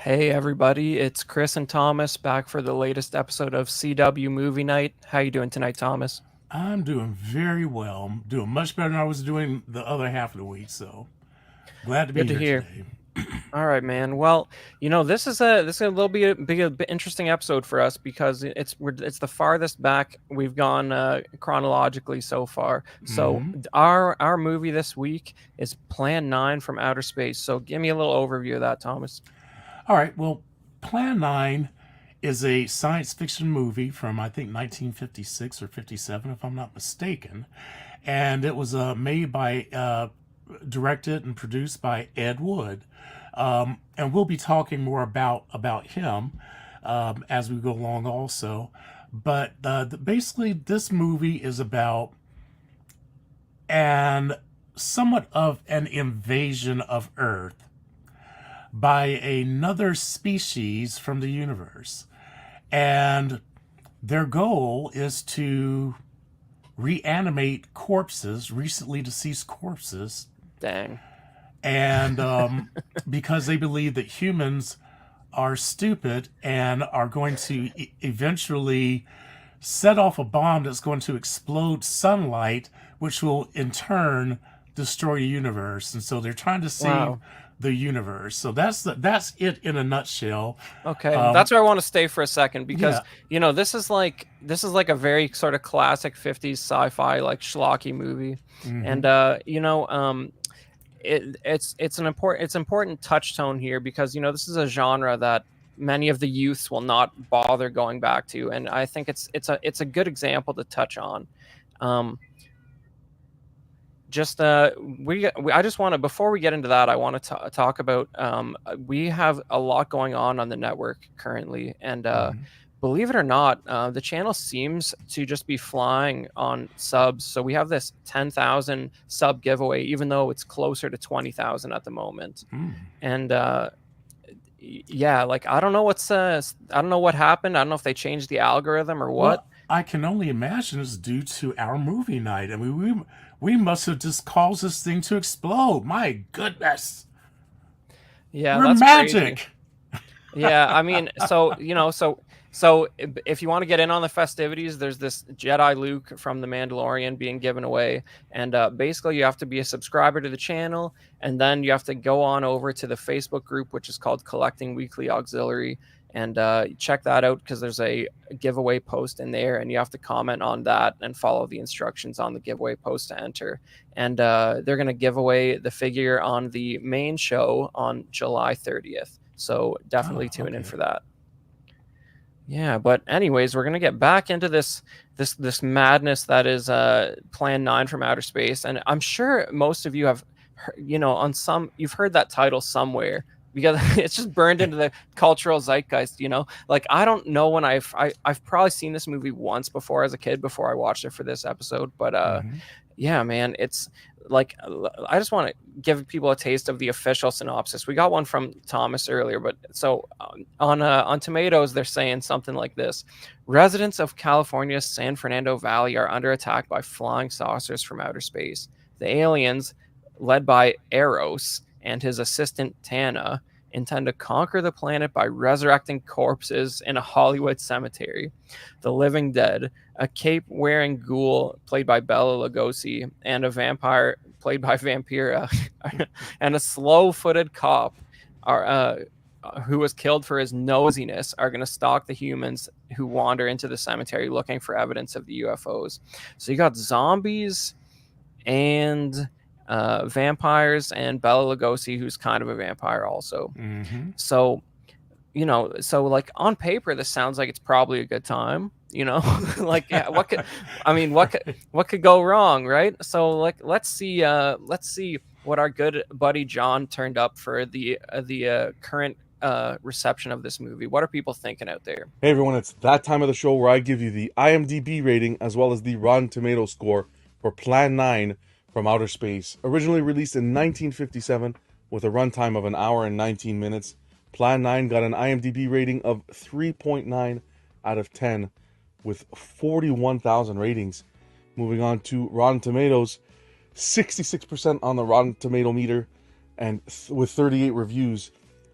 Hey everybody, it's Chris and Thomas back for the latest episode of CW Movie Night. How you doing tonight, Thomas? I'm doing very well. I'm doing much better than I was doing the other half of the week. So glad to be Good to here hear. today. All right, man. Well, this is a little bit interesting episode for us because it's the farthest back we've gone chronologically so far. So hmm our movie this week is Plan 9 from Outer Space. So give me a little overview of that, Thomas. All right. Well, Plan 9 is a science fiction movie from, I think, 1956 or 57, if I'm not mistaken. And it was directed and produced by Ed Wood. And we'll be talking more about him as we go along also. But basically, this movie is about and somewhat of an invasion of Earth by another species from the universe. And their goal is to reanimate corpses, recently deceased corpses, Dang. and because they believe that humans are stupid and are going to eventually set off a bomb that's going to explode sunlight, which will in turn destroy the universe. And so they're trying to save Wow. the universe. So that's it in a nutshell. Okay, Um, that's where I want to stay for a second because yeah. this is like a very sort of classic 50s sci-fi like schlocky movie. hmm And it's important touchstone here because this is a genre that many of the youths will not bother going back to, and I think it's a good example to touch on. Um, just we I just want to, before we get into that, I want to talk about we have a lot going on the network currently, and hmm believe it or not, the channel seems to just be flying on subs. So we have this 10,000 sub giveaway, even though it's closer to 20,000 at the moment. And yeah, like I don't know what happened. I don't know if they changed the algorithm or what. Well, I can only imagine it's due to our movie night. I mean, we must have just caused this thing to explode. My goodness, Yeah, we're that's crazy. magic. Yeah, I mean, so if you want to get in on the festivities, there's this Jedi Luke from The Mandalorian being given away, and basically you have to be a subscriber to the channel, and then you have to go on over to the Facebook group, which is called Collecting Weekly Auxiliary, and check that out because there's a giveaway post in there, and you have to comment on that and follow the instructions on the giveaway post to enter. And they're going to give away the figure on the main show on July 30th. So definitely Oh, tune in okay. for that. Yeah, but anyways, we're gonna get back into this madness that is Plan 9 from Outer Space, and I'm sure most of you have, on some you've heard that title somewhere because it's just burned into the cultural zeitgeist. Like I don't know when I've probably seen this movie once before as a kid before I watched it for this episode, but hmm yeah, man, it's like I just want to give people a taste of the official synopsis. We got one from Thomas earlier, but so on Tomatoes they're saying something like this: residents of California's San Fernando Valley are under attack by flying saucers from outer space. The aliens, led by Eros and his assistant Tana, intend to conquer the planet by resurrecting corpses in a Hollywood cemetery. The living dead, a cape wearing ghoul played by Bella Lugosi, and a vampire played by Vampira, and a slow footed cop are who was killed for his nosiness are going to stalk the humans who wander into the cemetery looking for evidence of the UFOs. So you got zombies and vampires and Bella Lugosi, who's kind of a vampire also. hmm So so like on paper, this sounds like it's probably a good time. Like yeah, what could go wrong, right? So like let's see what our good buddy John turned up for the current reception of this movie. What are people thinking out there? Hey everyone, it's that time of the show where I give you the IMDb rating as well as the Rotten Tomato score for Plan 9 from Outer Space. Originally released in 1957 with a runtime of an hour and 19 minutes, Plan 9 got an IMDb rating of 3.9 out of 10 with 41,000 ratings. Moving on to Rotten Tomatoes, 66% on the Rotten Tomato meter and with 38 reviews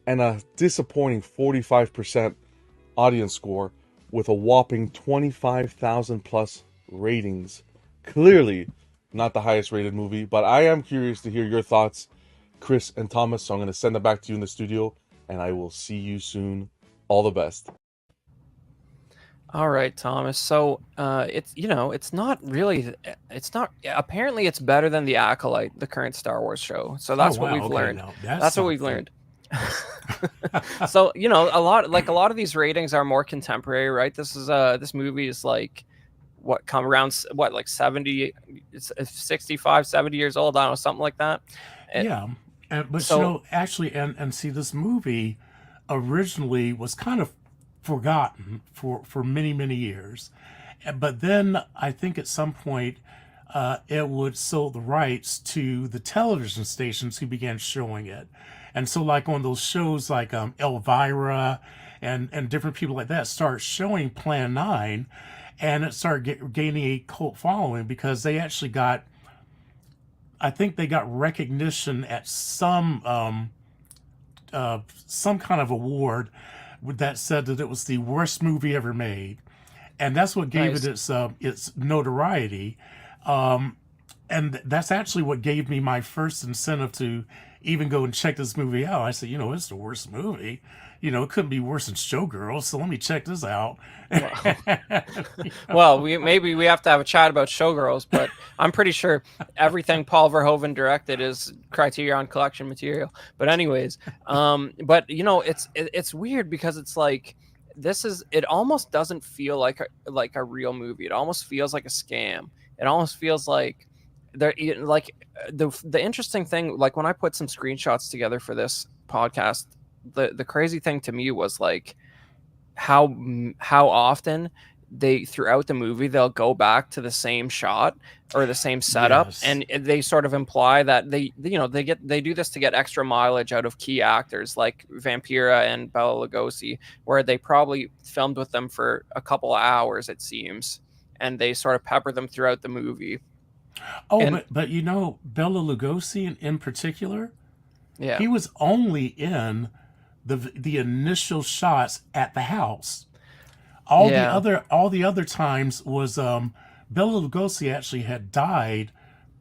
and a disappointing 45% audience score with a whopping 25,000 plus ratings. Clearly not the highest rated movie, but I am curious to hear your thoughts, Chris and Thomas. So I'm going to send it back to you in the studio, and I will see you soon. All the best. All right, Thomas. So, it's not really, it's not. Apparently, it's better than the Acolyte, the current Star Wars show. So that's what we've learned. Now, That's what we've learned. So, a lot of these ratings are more contemporary, right? This movie is like what come around what like 70, it's 65, 70 years old. I don't know, something like that. Yeah, but So actually, and see, this movie originally was kind of forgotten for many years, but then I think at some point it would sold the rights to the television stations who began showing it, and so like on those shows like Elvira and different people like that start showing Plan 9, and it started gaining a cult following because they actually got, I think they got recognition at some kind of award that said that it was the worst movie ever made, and that's what gave it nice. its notoriety. And that's actually what gave me my first incentive to even go and check this movie out. I said, it's the worst movie. It couldn't be worse than Showgirls, so let me check this out. Well, well, maybe we have to have a chat about Showgirls, but I'm pretty sure everything Paul Verhoeven directed is Criterion Collection material. But anyways, but it's weird because it's like it almost doesn't feel like a real movie. It almost feels like a scam. It almost feels like the interesting thing, like when I put some screenshots together for this podcast, the crazy thing to me was like how often they throughout the movie they'll go back to the same shot or the same setup, Yes. and they sort of imply that they do this to get extra mileage out of key actors like Vampira and Bela Lugosi, where they probably filmed with them for a couple of hours, it seems, and they sort of pepper them throughout the movie. Oh, And but Bela Lugosi in particular, yeah, he was only in the initial shots at the house. yeah, All the other times was Bela Lugosi actually had died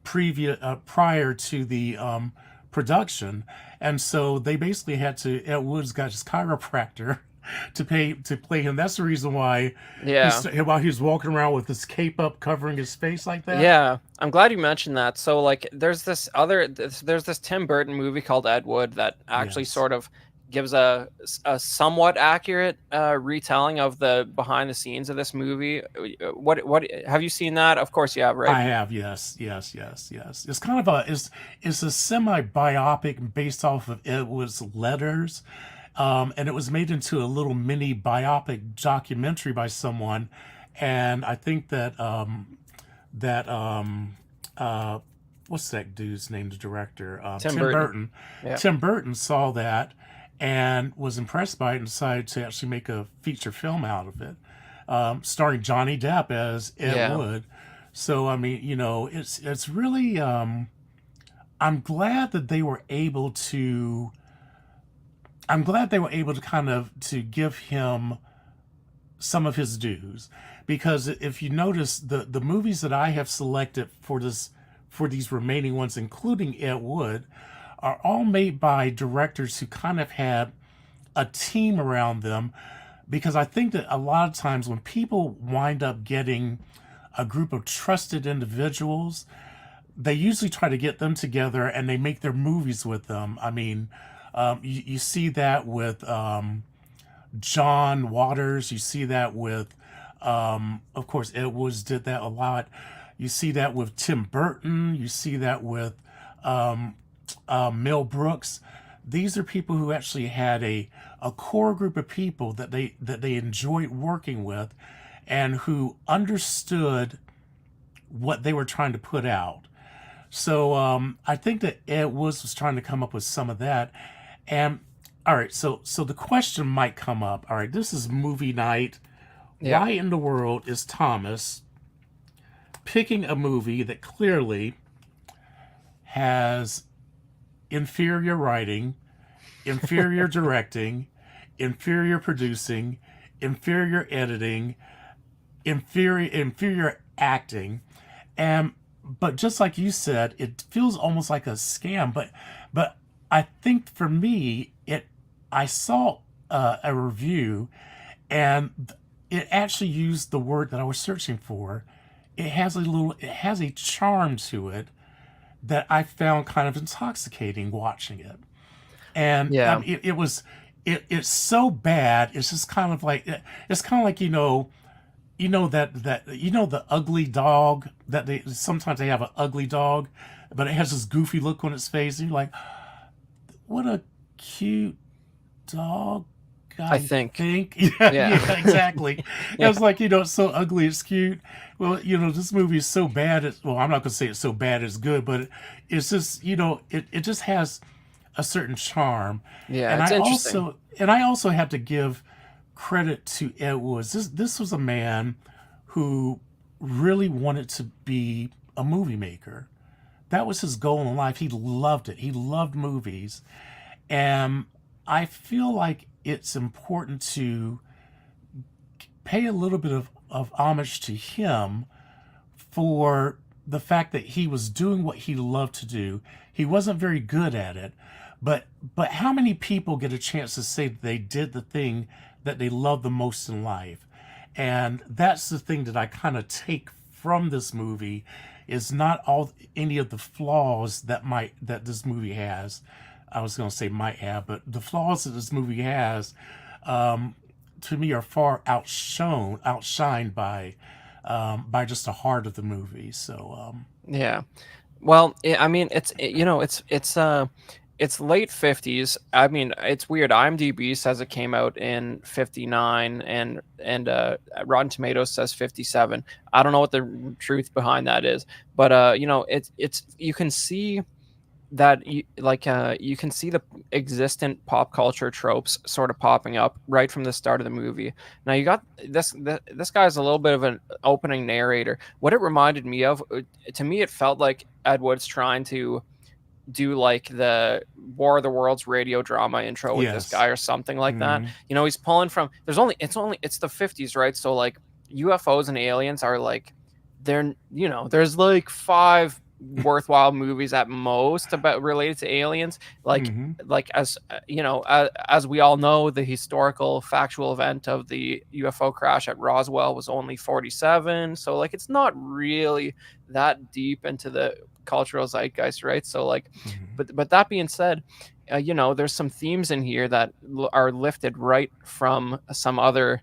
prior to the production, and so they basically had to. Ed Wood's got his chiropractor to play him. That's the reason why yeah. while he was walking around with his cape up covering his face like that. Yeah, I'm glad you mentioned that. So like there's this Tim Burton movie called Ed Wood that actually Yes, sort of gives a somewhat accurate retelling of the behind the scenes of this movie. What have you seen that? Of course you have, right? I have. Yes. It's kind of it's a semi biopic based off of Ed Wood's letters. And it was made into a little mini biopic documentary by someone, and I think that what's that dude's name? The director, Tim Tim Burton. Burton. Yeah. Tim Burton saw that and was impressed by it and decided to actually make a feature film out of it, starring Johnny Depp as Ed Yeah. Wood. So I mean, it's really I'm glad that they were able to. I'm glad they were able to kind of to give him some of his dues, because if you notice the movies that I have selected for these remaining ones, including Ed Wood, are all made by directors who kind of had a team around them, because I think that a lot of times when people wind up getting a group of trusted individuals, they usually try to get them together and they make their movies with them. I mean, you see that with John Waters. You see that with, of course, Ed Woods did that a lot. You see that with Tim Burton. You see that with Mel Brooks. These are people who actually had a core group of people that they enjoyed working with, and who understood what they were trying to put out. So I think that Ed Woods was trying to come up with some of that. And all right, so the question might come up. All right, this is movie night. Yeah. Why in the world is Thomas picking a movie that clearly has inferior writing inferior directing, inferior producing, inferior editing, inferior acting, and but just like you said, it feels almost like a scam. But I think for me, I saw a review, and it actually used the word that I was searching for. It has a charm to it that I found kind of intoxicating watching it. And Yeah. it's so bad. It's just kind of like it's kind of like the ugly dog that they sometimes they have an ugly dog, but it has this goofy look on its face, and you're like, what a cute dog. I I think. think, yeah, Yeah. yeah, exactly. It Yeah. was like, it's so ugly, it's cute. Well, this movie is so bad. Well, I'm not gonna say it's so bad it's good, but it's just, it just has a certain charm. Yeah. And It's interesting. I also have to give credit to Ed Woods. This was a man who really wanted to be a movie maker. That was his goal in life. He loved it. He loved movies. And I feel like it's important to pay a little bit of homage to him for the fact that he was doing what he loved to do. He wasn't very good at it, but how many people get a chance to say that they did the thing that they love the most in life? And that's the thing that I kind of take from this movie is not all any of the flaws that this movie has. I was going to say might have, but the flaws that this movie has, to me, are far outshined by just the heart of the movie. So, Yeah. Well, I mean, it's late 50s. I mean, it's weird. IMDb says it came out in 59, and Rotten Tomatoes says 57. I don't know what the truth behind that is, but it's you can see that you can see the existent pop culture tropes sort of popping up right from the start of the movie. Now you got this guy's a little bit of an opening narrator. What it reminded me of, to me, it felt like Ed Wood's trying to do like the War of the Worlds radio drama intro with this yes. guy or something like that. Hmm. He's pulling from it's the 50s, right? So like UFOs and aliens are like there's like five worthwhile movies at most about related to aliens, Hmm. as we all know, the historical factual event of the UFO crash at Roswell was only 47, so like it's not really that deep into the cultural zeitgeist, right? So like, Hmm. but that being said, there's some themes in here that are lifted right from some other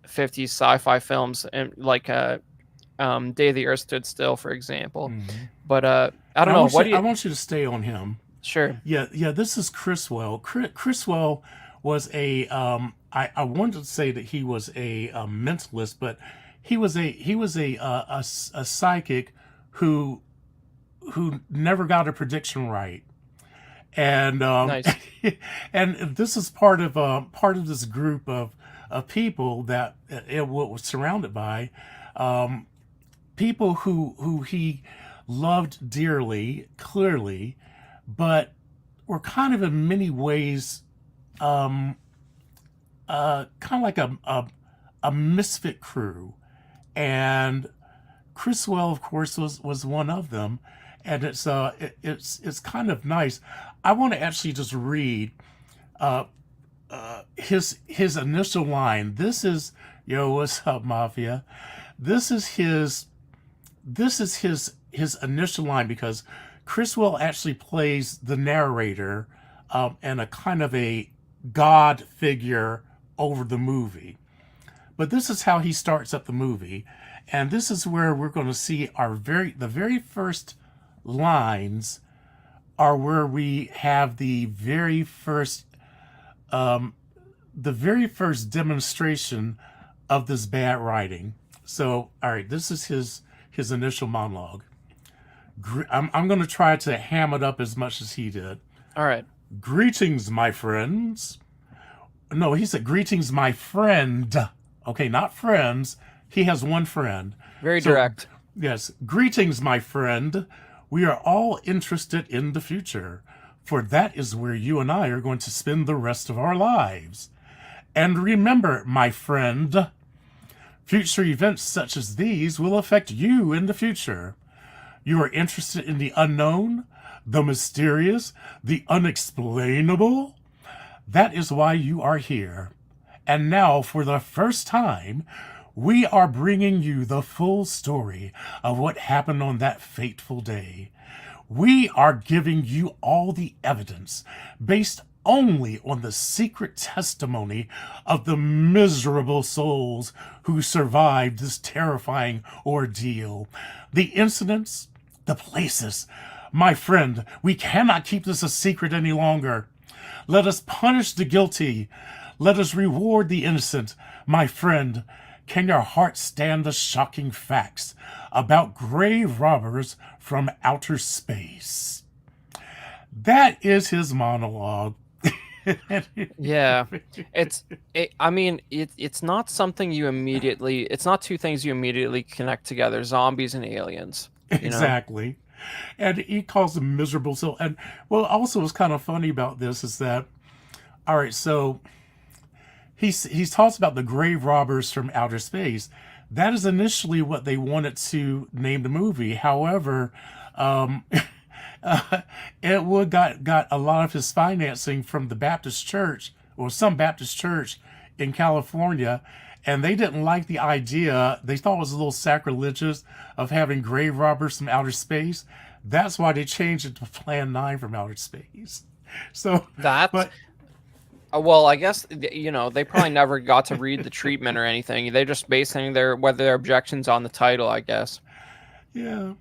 50s sci-fi films, and like Day the Earth Stood Still, for example. Hmm. But I And don't know. What do I you? want you to stay on him. Sure. Yeah, yeah. This is Chriswell. Chriswell was I wanted to say that he was a mentalist, but he was a psychic who never got a prediction right, and Nice. and this is part of this group of people that it was surrounded by, people who he loved dearly, clearly, but were kind of in many ways kind of like a misfit crew, and Chriswell, of course, was one of them, and it's kind of nice. I want to actually just read his initial line. This is yo, what's up, Mafia? This is his initial line because Chriswell actually plays the narrator, and a kind of a god figure over the movie. But this is how he starts up the movie, and this is where we're going to see the very first lines are where we have the very first demonstration of this bad writing. So, all right, this is his initial monologue. I'm going to try to ham it up as much as he did. All right. Greetings, my friends. No, he said, greetings, my friend. Okay, not friends. He has one friend. Very So, direct. yes, greetings, my friend. We are all interested in the future. for that is where you and I are going to spend the rest of our lives. And remember, my friend, future events such as these will affect you in the future. You are interested in the unknown, the mysterious, the unexplainable? That is why you are here. And now, for the first time, we are bringing you the full story of what happened on that fateful day. We are giving you all the evidence based only on the secret testimony of the miserable souls who survived this terrifying ordeal. The incidents, the places. My friend, we cannot keep this a secret any longer. Let us punish the guilty. Let us reward the innocent. My friend, can your heart stand the shocking facts about grave robbers from outer space? That is his monologue. Yeah, it's not something you immediately. It's not two things you immediately connect together: zombies and aliens. Exactly. And he calls them miserable. So, and well, also what's kind of funny about this is that, all right, so he talks about the grave robbers from outer space. That is initially what they wanted to name the movie. However, Ed got a lot of his financing from the Baptist church, or some Baptist church in California, and they didn't like the idea. They thought it was a little sacrilegious of having grave robbers from outer space. That's why they changed it to Plan 9 from outer space. So That, well, I guess they probably never got to read the treatment or anything. They just basing their objections on the title, I guess. Yeah.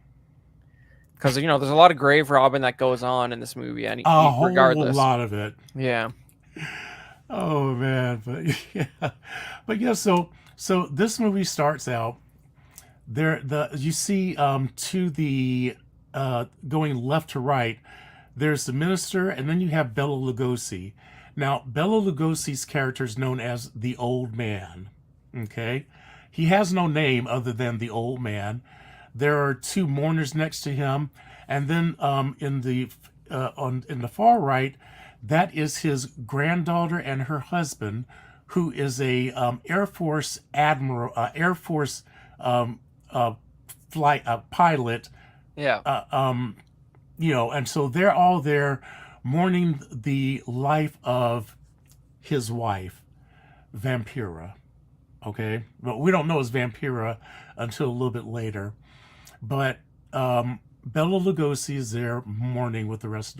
Because there's a lot of grave robbing that goes on in this movie, and A whole regardless, lot of it. yeah. Oh man, but yeah. So this movie starts out there. You see to the going left to right. There's the minister, and then you have Bela Lugosi. Now Bela Lugosi's character is known as the Old Man. Okay, he has no name other than the Old Man. There are two mourners next to him, and then in the far right, that is his granddaughter and her husband, who is a Air Force admiral, Air Force flight pilot. Yeah. And so they're all there mourning the life of his wife, Vampira. Okay, but we don't know it's Vampira until a little bit later. But Bela Lugosi is there mourning with the rest of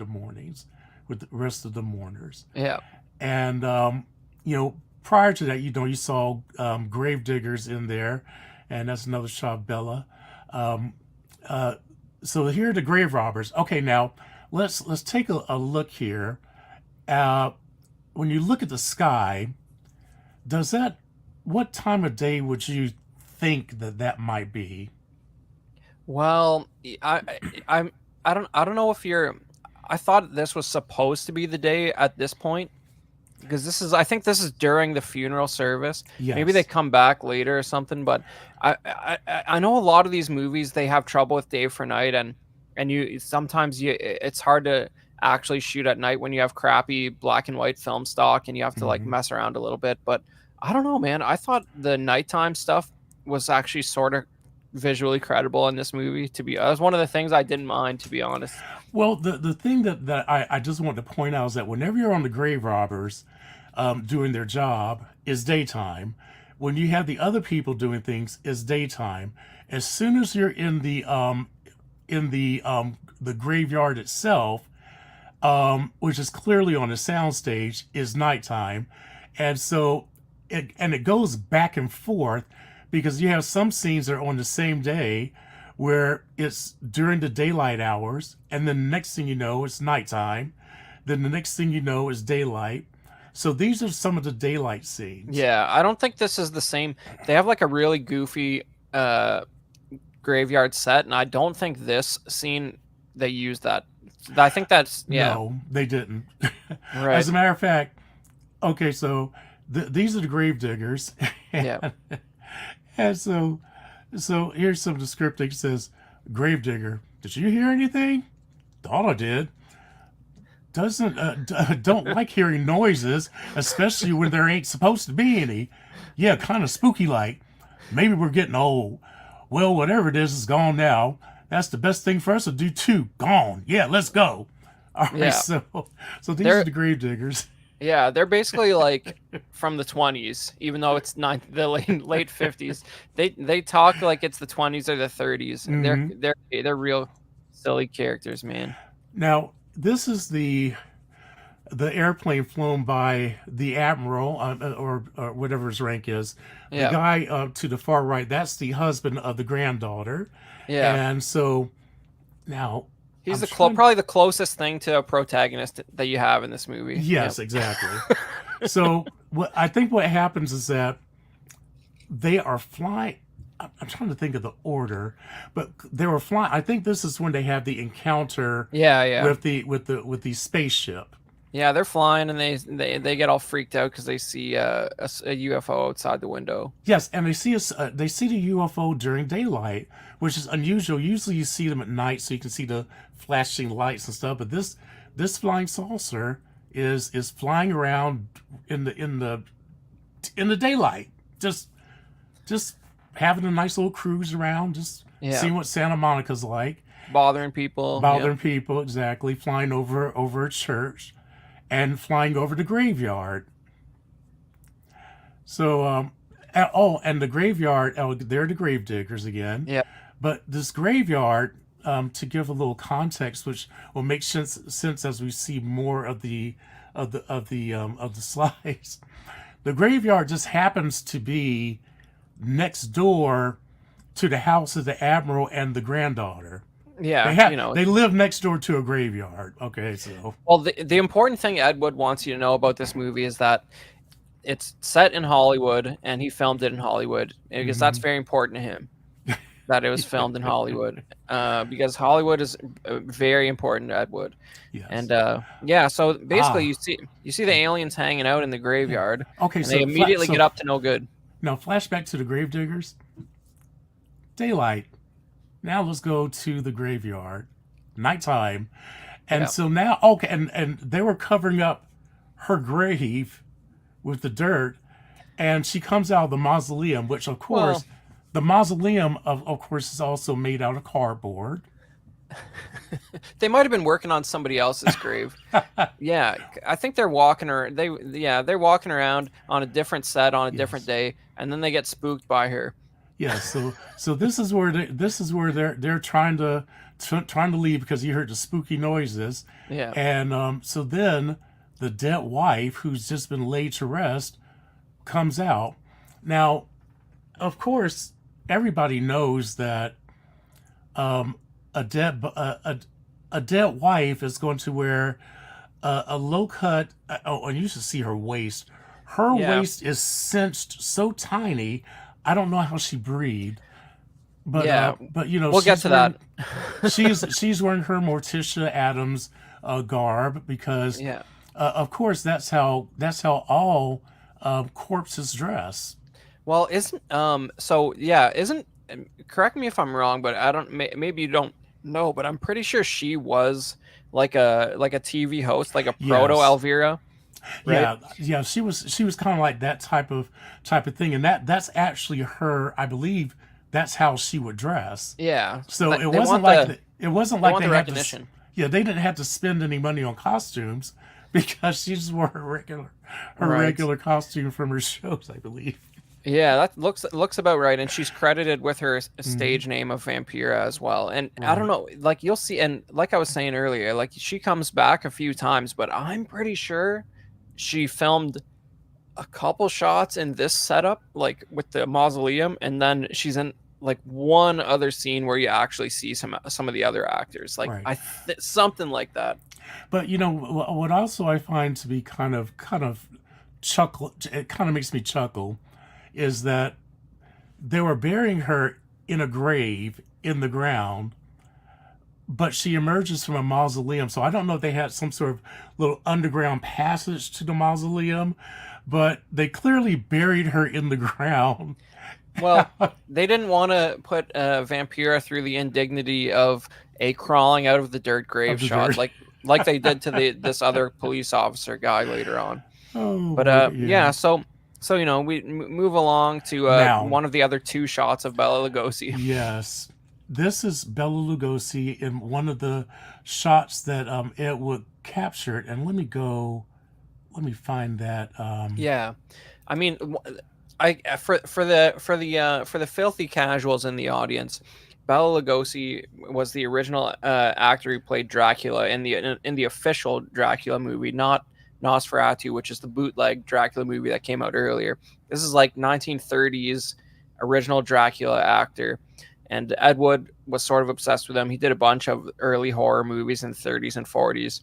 the mourners. Yeah. And prior to that, you saw grave diggers in there, and that's another shot of Bella. So here are the grave robbers. Okay, now let's take a look here. When you look at the sky, what time of day would you think that might be? Well, I don't know if you're. I thought this was supposed to be the day at this point, because I think this is during the funeral service. Yes. Maybe they come back later or something, but I know a lot of these movies, they have trouble with day for night, and it's hard to actually shoot at night when you have crappy black and white film stock, and you have to like mess around a little bit. But I don't know, man. I thought the nighttime stuff was actually sort of visually credible in this movie. That was one of the things I didn't mind, to be honest. Well, the thing that I just want to point out is that whenever you're on the grave robbers doing their job, is daytime. When you have the other people doing things, is daytime. As soon as you're in the graveyard itself, which is clearly on a soundstage, is nighttime. And so it goes back and forth, because you have some scenes that are on the same day where it's during the daylight hours, and then the next thing you know, it's nighttime. Then the next thing you know is daylight. So these are some of the daylight scenes. Yeah, I don't think this is the same. They have like a really goofy graveyard set, and I don't think this scene they used that. I think that's No, they didn't. Right. As a matter of fact, okay, so these are the grave diggers. Yeah. And so here's some of the script. It says, "Gravedigger, did you hear anything? Thought I did. don't like hearing noises, especially when there ain't supposed to be any. Yeah, kind of spooky like. Maybe we're getting old. Well, whatever it is gone now. That's the best thing for us to do too. Gone. Yeah, let's go. All right, Yeah. so these They're- are the Gravediggers. Yeah, they're basically like from the 20s, even though it's not the late 50s. They talk like it's the 20s or the 30s. And they're real silly characters, man. Now, this is the airplane flown by the admiral, or whatever his rank is. Yeah. The guy to the far right, that's the husband of the granddaughter. Yeah. And so now He's I'm the trying- probably the closest thing to a protagonist that you have in this movie. Yes, exactly. So I think what happens is that they are flying. I'm trying to think of the order, but they were flying. I think this is when they have the encounter Yeah. with the spaceship. Yeah, they're flying and they get all freaked out because they see a UFO outside the window. Yes, and they see the UFO during daylight, which is unusual. Usually, you see them at night, so you can see the flashing lights and stuff. But this flying saucer is flying around in the daylight, just having a nice little cruise around, just Yeah. seeing what Santa Monica's like, Bothering people. bothering people. Exactly, flying over a church, and flying over the graveyard. So, and the graveyard. Oh, they're the Gravediggers again. Yeah. But this graveyard, to give a little context, which will make sense as we see more of the slides. The graveyard just happens to be next door to the house of the admiral and the granddaughter. Yeah. They live next door to a graveyard. Okay, so Well, the important thing Ed Wood wants you to know about this movie is that it's set in Hollywood and he filmed it in Hollywood because that's very important to him. That it was filmed in Hollywood, because Hollywood is very important to Ed Wood. yes. And so basically you see the aliens hanging out in the graveyard, Okay, and so they immediately get up to no good. Now, flashback to the Gravediggers. Daylight. Now let's go to the graveyard. Nighttime. And Yeah. so now, okay, and they were covering up her grave with the dirt, and she comes out of the mausoleum, which of course, Well- the mausoleum of course is also made out of cardboard. They might have been working on somebody else's grave. Yeah, I think they're walking around. They're walking around on a different set on a different day, and then they get spooked by her. Yeah, so this is where they're trying to leave because you heard the spooky noises. Yeah. And so then the dead wife, who's just been laid to rest, comes out. Now, of course, everybody knows that a dead wife is going to wear a low cut. And you should see her waist. Her Yeah. waist is cinched so tiny. I don't know how she breathed. But Yeah. but you know, We'll get she's to that. she's wearing her Morticia Adams garb because Yeah. of course that's how all corpses dress. Well, isn't correct me if I'm wrong, but I don't. Maybe you don't know, but I'm pretty sure she was like a TV host, like a proto Yes. Elvira. Right? Yeah, she was kind of like that type of thing, and that's actually her. I believe that's how she would dress. Yeah. So But it they wasn't want like the- it wasn't they like want they the had to. recognition. Yeah, they didn't have to spend any money on costumes because she just wore her regular Right. costume from her shows, I believe. Yeah, that looks about right, and she's credited with her stage name of Vampira as well. And I don't know, like you'll see, and like I was saying earlier, like she comes back a few times, but I'm pretty sure she filmed a couple shots in this setup, like with the mausoleum, and then she's in like one other scene where you actually see some of the other actors, like Right. something like that. But you know what? Also, I find to be kind of chuckle. It kind of makes me chuckle, is that they were burying her in a grave in the ground, but she emerges from a mausoleum. So I don't know if they had some sort of little underground passage to the mausoleum, but they clearly buried her in the ground. Well, they didn't want to put Vampira through the indignity of a crawling out of the dirt grave Of the shot. dirt. Like like they did to this other police officer guy later on. Oh, But boy, yeah, so you know, we move along to Now. one of the other two shots of Bela Lugosi. Yes. This is Bela Lugosi in one of the shots that it would captured. And let me find that. Yeah, I mean, I for the filthy casuals in the audience, Bela Lugosi was the original actor who played Dracula in the official Dracula movie, not Nosferatu, which is the bootleg Dracula movie that came out earlier. This is like 1930s original Dracula actor, and Ed Wood was sort of obsessed with him. He did a bunch of early horror movies in the 30s and 40s,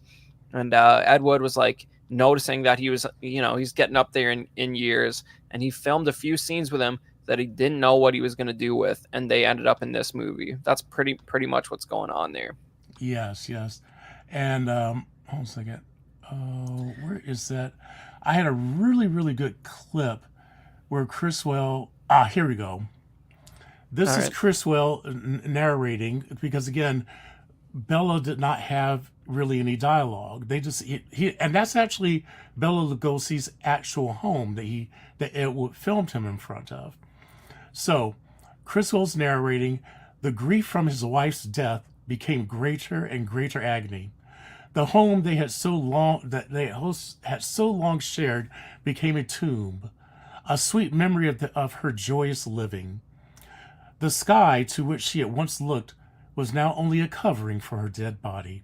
and Ed Wood was like noticing that he was, you know, he's getting up there in years, and he filmed a few scenes with him that he didn't know what he was going to do with, and they ended up in this movie. That's pretty much what's going on there. Yes, yes. And hold on a second. Oh, where is that? I had a really, really good clip where Criswell. Here we go. This All is right. Criswell narrating because again, Bela did not have really any dialogue. They just he and that's actually Bela Lugosi's actual home that it would filmed him in front of. So, Criswell's narrating, the grief from his wife's death became greater and greater agony. The home they had so long shared became a tomb, a sweet memory of her joyous living. The sky to which she had once looked was now only a covering for her dead body.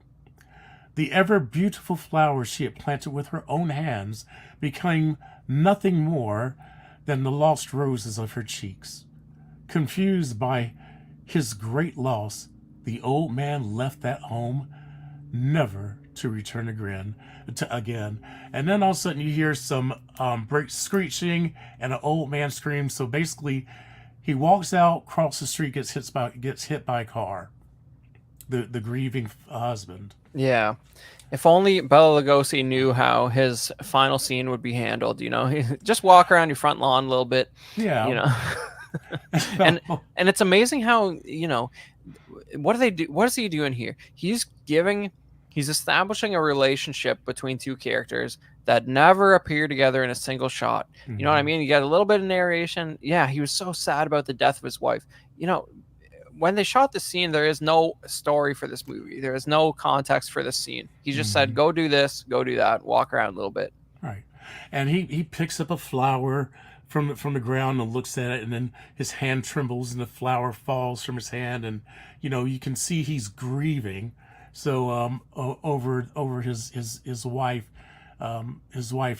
The ever beautiful flowers she had planted with her own hands became nothing more than the lost roses of her cheeks. Confused by his great loss, the old man left that home, never to return again. And then all of a sudden you hear some brake screeching and an old man screams. So basically, he walks out, crosses the street, gets hit by a car. The grieving husband. Yeah. If only Bela Lugosi knew how his final scene would be handled, you know, just walk around your front lawn a little bit, Yeah. you know. and it's amazing how, you know, what do they do? What is he doing here? He's establishing a relationship between two characters that never appear together in a single shot. You know what I mean? You got a little bit of narration. Yeah, he was so sad about the death of his wife. You know, when they shot the scene, there is no story for this movie. There is no context for this scene. He just said, go do this, go do that, walk around a little bit. Right. And he picks up a flower from the ground and looks at it, and then his hand trembles and the flower falls from his hand, and you know, you can see he's grieving. So over his wife,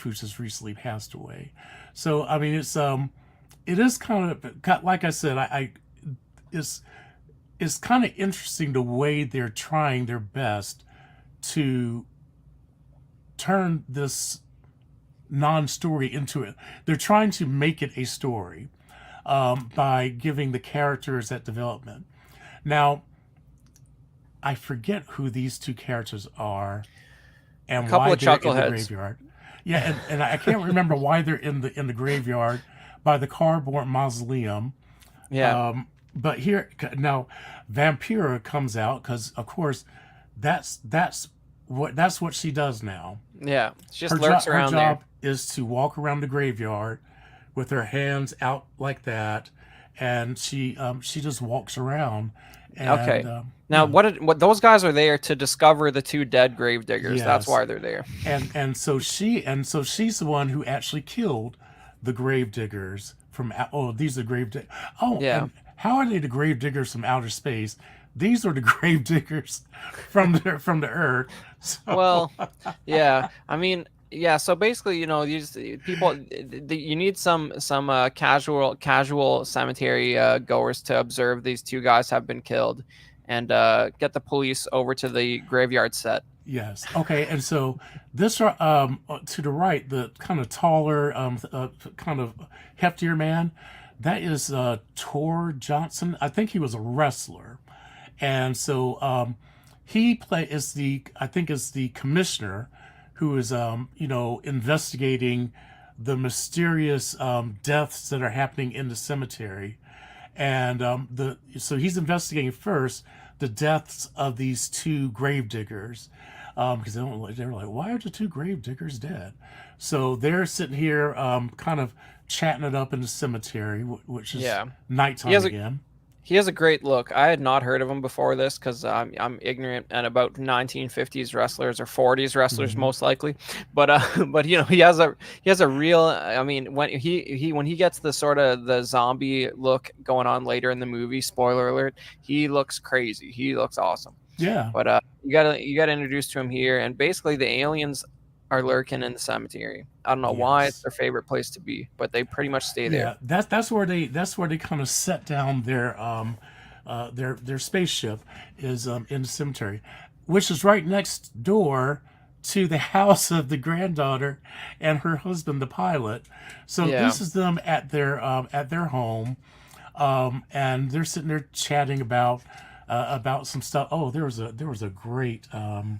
who's just recently passed away. So I mean, it is kind of, like I said, it's kind of interesting the way they're trying their best to turn this non-story into it. They're trying to make it a story by giving the characters that development. Now, I forget who these two characters are and couple why of they're in the chuckleheads. graveyard. Yeah, and I can't remember why they're in the graveyard by the cardboard mausoleum. Yeah. But here now, Vampira comes out because, of course, that's what she does now. Yeah. She just lurks around her job there. is to walk around the graveyard with her hands out like that, and she just walks around. And, Okay. Now, what those guys are there to discover the two dead gravediggers. Yes. That's why they're there. And so she's the one who actually killed the gravediggers from. Oh, these are gravediggers. Oh, Yeah. And how are they the gravediggers from outer space? These are the gravediggers from the Earth. So, Well, yeah. I mean, yeah. So basically, you know, these people, you need some casual cemetery goers to observe these two guys have been killed, and get the police over to the graveyard set. yes. Okay. And so this to the right, the kind of taller, kind of heftier man, that is Tor Johnson. I think he was a wrestler, and so he is the commissioner who is investigating the mysterious deaths that are happening in the cemetery, and so he's investigating first the deaths of these two gravediggers. because they were like, why are the two grave diggers dead? So they're sitting here, kind of chatting it up in the cemetery, which is Yeah. He nighttime has a again. he has a great look. I had not heard of him before this because I'm ignorant and about 1950s wrestlers or 40s wrestlers Hmm. most likely. But but he has a real. I mean, when he gets the sort of the zombie look going on later in the movie. Spoiler alert: he looks crazy. He looks awesome. Yeah. But you gotta introduce to him here, and basically the aliens are lurking in the cemetery. I don't know why it's Yes. their favorite place to be, but they pretty much stay there. Yeah. That's where they kind of set down their spaceship is in the cemetery, which is right next door to the house of the granddaughter and her husband, the pilot. So Yeah. this is them at their home, and they're sitting there chatting about some stuff. Oh, there was a great hold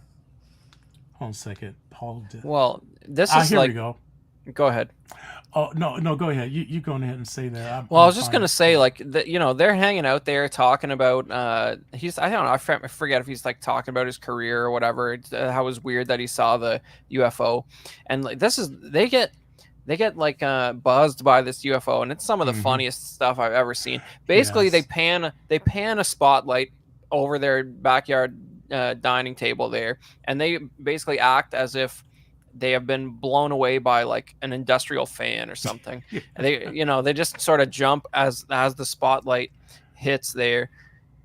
on a second, Paul. Well, this is Here we like. go. Go ahead. Oh no, go ahead. You go ahead and say that. I'm, Well, I I'm was just fine. gonna say, like, they're hanging out there talking about. I don't know. I forget if he's like talking about his career or whatever. How it was weird that he saw the UFO, and like they get like buzzed by this UFO, and it's some of the Hmm. funniest stuff I've ever seen. Basically, they Yes. pan a spotlight over their backyard dining table there, and they basically act as if they have been blown away by like an industrial fan or something. And they just sort of jump as the spotlight hits there.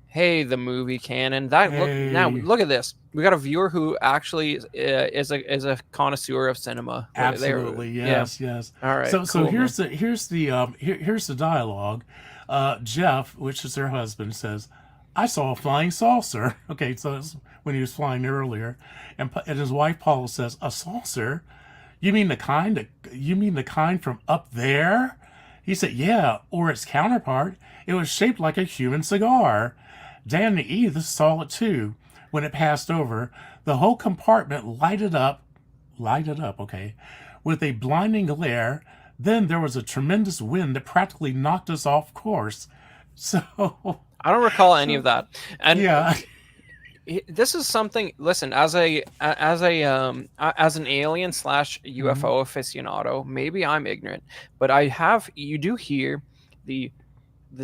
Hey, the movie canon. Hey, Look at this. We got a viewer who actually is a connoisseur of cinema. absolutely. Yeah. Yes, yes. All right. So Cool, man. here's the dialogue. Jeff, which is her husband, says, "I saw a flying saucer." Okay, so it's when he was flying earlier, and his wife Paula says, "A saucer? You mean the kind from up there?" He said, "Yeah, or its counterpart. It was shaped like a human cigar." Dan and Edith saw it too. When it passed over, the whole compartment lighted up, okay, with a blinding glare. Then there was a tremendous wind that practically knocked us off course. So, I don't recall any so of that. And yeah. this is something. Listen, as an alien slash Mhm. UFO aficionado, maybe I'm ignorant, but you do hear the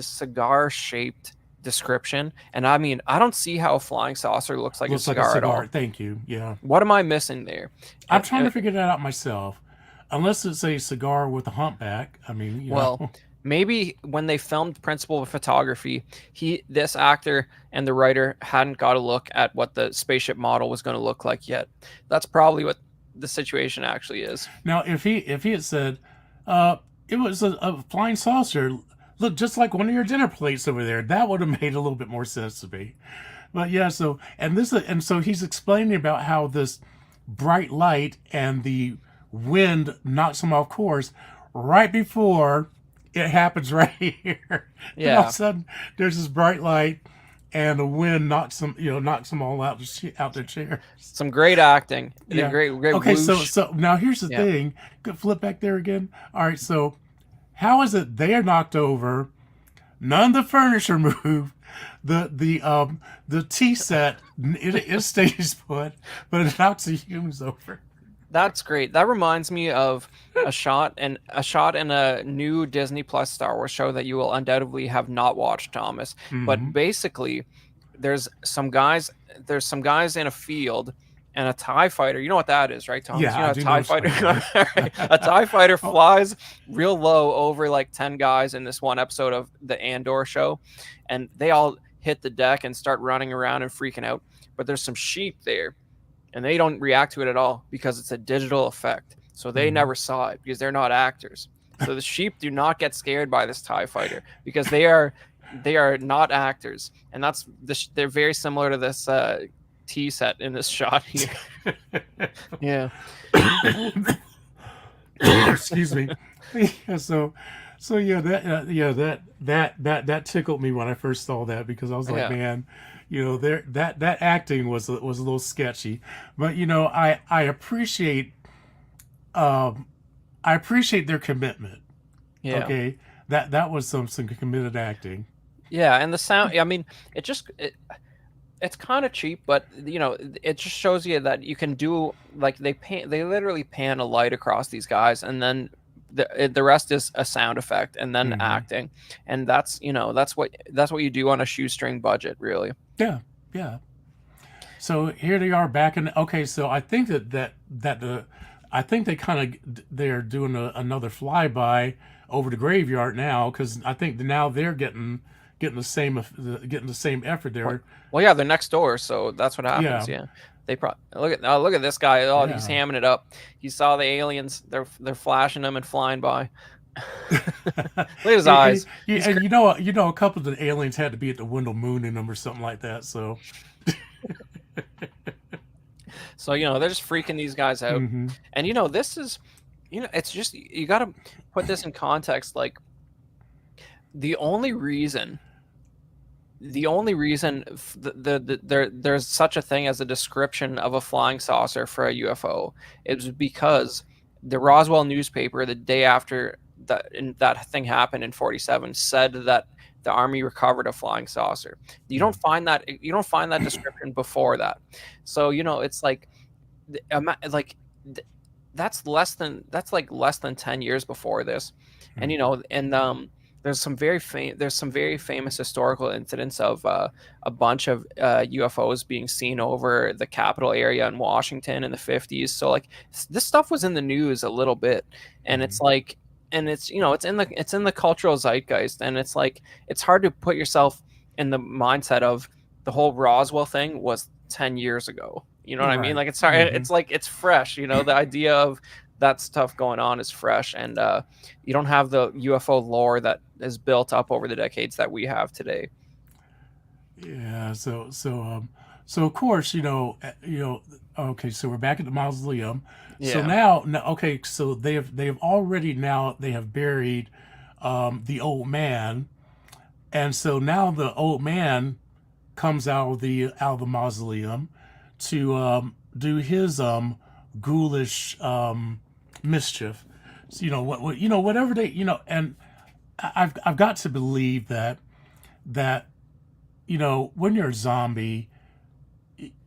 cigar shaped description, and I mean, I don't see how a flying saucer looks like a Looks like a cigar at cigar. all. Thank you. Yeah. What am I missing there? I'm Uh, trying uh, to figure that out myself. Unless it's a cigar with a humpback. I mean, well, maybe when they filmed Principal of Photography, this actor and the writer hadn't got a look at what the spaceship model was going to look like yet. That's probably what the situation actually is. Now, if he had said, it was a flying saucer, look just like one of your dinner plates over there, that would have made a little bit more sense to me. But yeah, so he's explaining about how this bright light and the wind knocks him off course right before it happens right here. Then all of a Yeah, sudden, there's this bright light, and the wind knocks them all out their chairs. some great acting. The Yeah. great Okay. So whoosh. so now here's the Yeah. thing. Go flip back there again. All right. So how is it they are knocked over? None of the furniture moved. The tea set it stays put, but it knocks the humans over. That's great. That reminds me of a shot in a new Disney Plus Star Wars show that you will undoubtedly have not watched, Thomas. But Hmm. basically, there's some guys there's some guys in a field and a TIE fighter. You know what that is, right, Thomas? Yeah, You know I a do know TIE what you're fighter. talking Alright. A about. TIE fighter Oh, flies real low over like 10 guys in this one episode of the Andor show, and they all hit the deck and start running around and freaking out. But there's some sheep there and they don't react to it at all because it's a digital effect. So they mhm. never saw it because they're not actors. So the sheep do not get scared by this TIE fighter because they are not actors, and they're very similar to this tea set in this shot here. Yeah, Excuse me. Yeah, so yeah, that tickled me when I first saw that because I was like, yeah, man, there that acting was a little sketchy, but um I appreciate their commitment. yeah, Okay, that was some committed acting. yeah. And the sound. I mean, it just. it's kind of cheap, but it just shows you that you can do, like, they literally pan a light across these guys, and then the rest is a sound effect and then acting, and that's what you do on a shoestring budget, really. Yeah, yeah. So here they are back in. Okay, so I think I think they're doing another flyby over the graveyard now, because I think now they're getting the same effort there. Well, yeah, they're next door, so that's what happens. Yeah. Yeah, they probably look at this guy. Oh, he's Yeah. hamming it up. He saw the aliens. They're flashing them and flying by. Look at his eyes. And a couple of the aliens had to be at the window mooning them or something like that. So So they're just freaking these guys out, and this is, it's just, you got to put this in context. Like, the only reason there's such a thing as a description of a flying saucer for a UFO is because the Roswell newspaper, the day after that thing happened in 47, said that the Army recovered a flying saucer. You don't find that description before that. So it's like that's less than 10 years before this. And there's some very famous historical incidents of a bunch of UFOs being seen over the Capitol area in Washington in the 50s. So, like, this stuff was in the news a little bit, and it's like, and it's it's in the cultural zeitgeist, and it's like, it's hard to put yourself in the mindset of the whole Roswell thing was 10 years ago. You know what I mean? Like, it's hard. It's like, it's fresh. The idea of that stuff going on is fresh, and you don't have the UFO lore that is built up over the decades that we have today. yeah. So of course, okay, so we're back at the mausoleum. So Yeah. now, okay, so they have buried the old man, and so now the old man comes out of the mausoleum to do his ghoulish mischief. So, whatever they, and I've got to believe that when you're a zombie,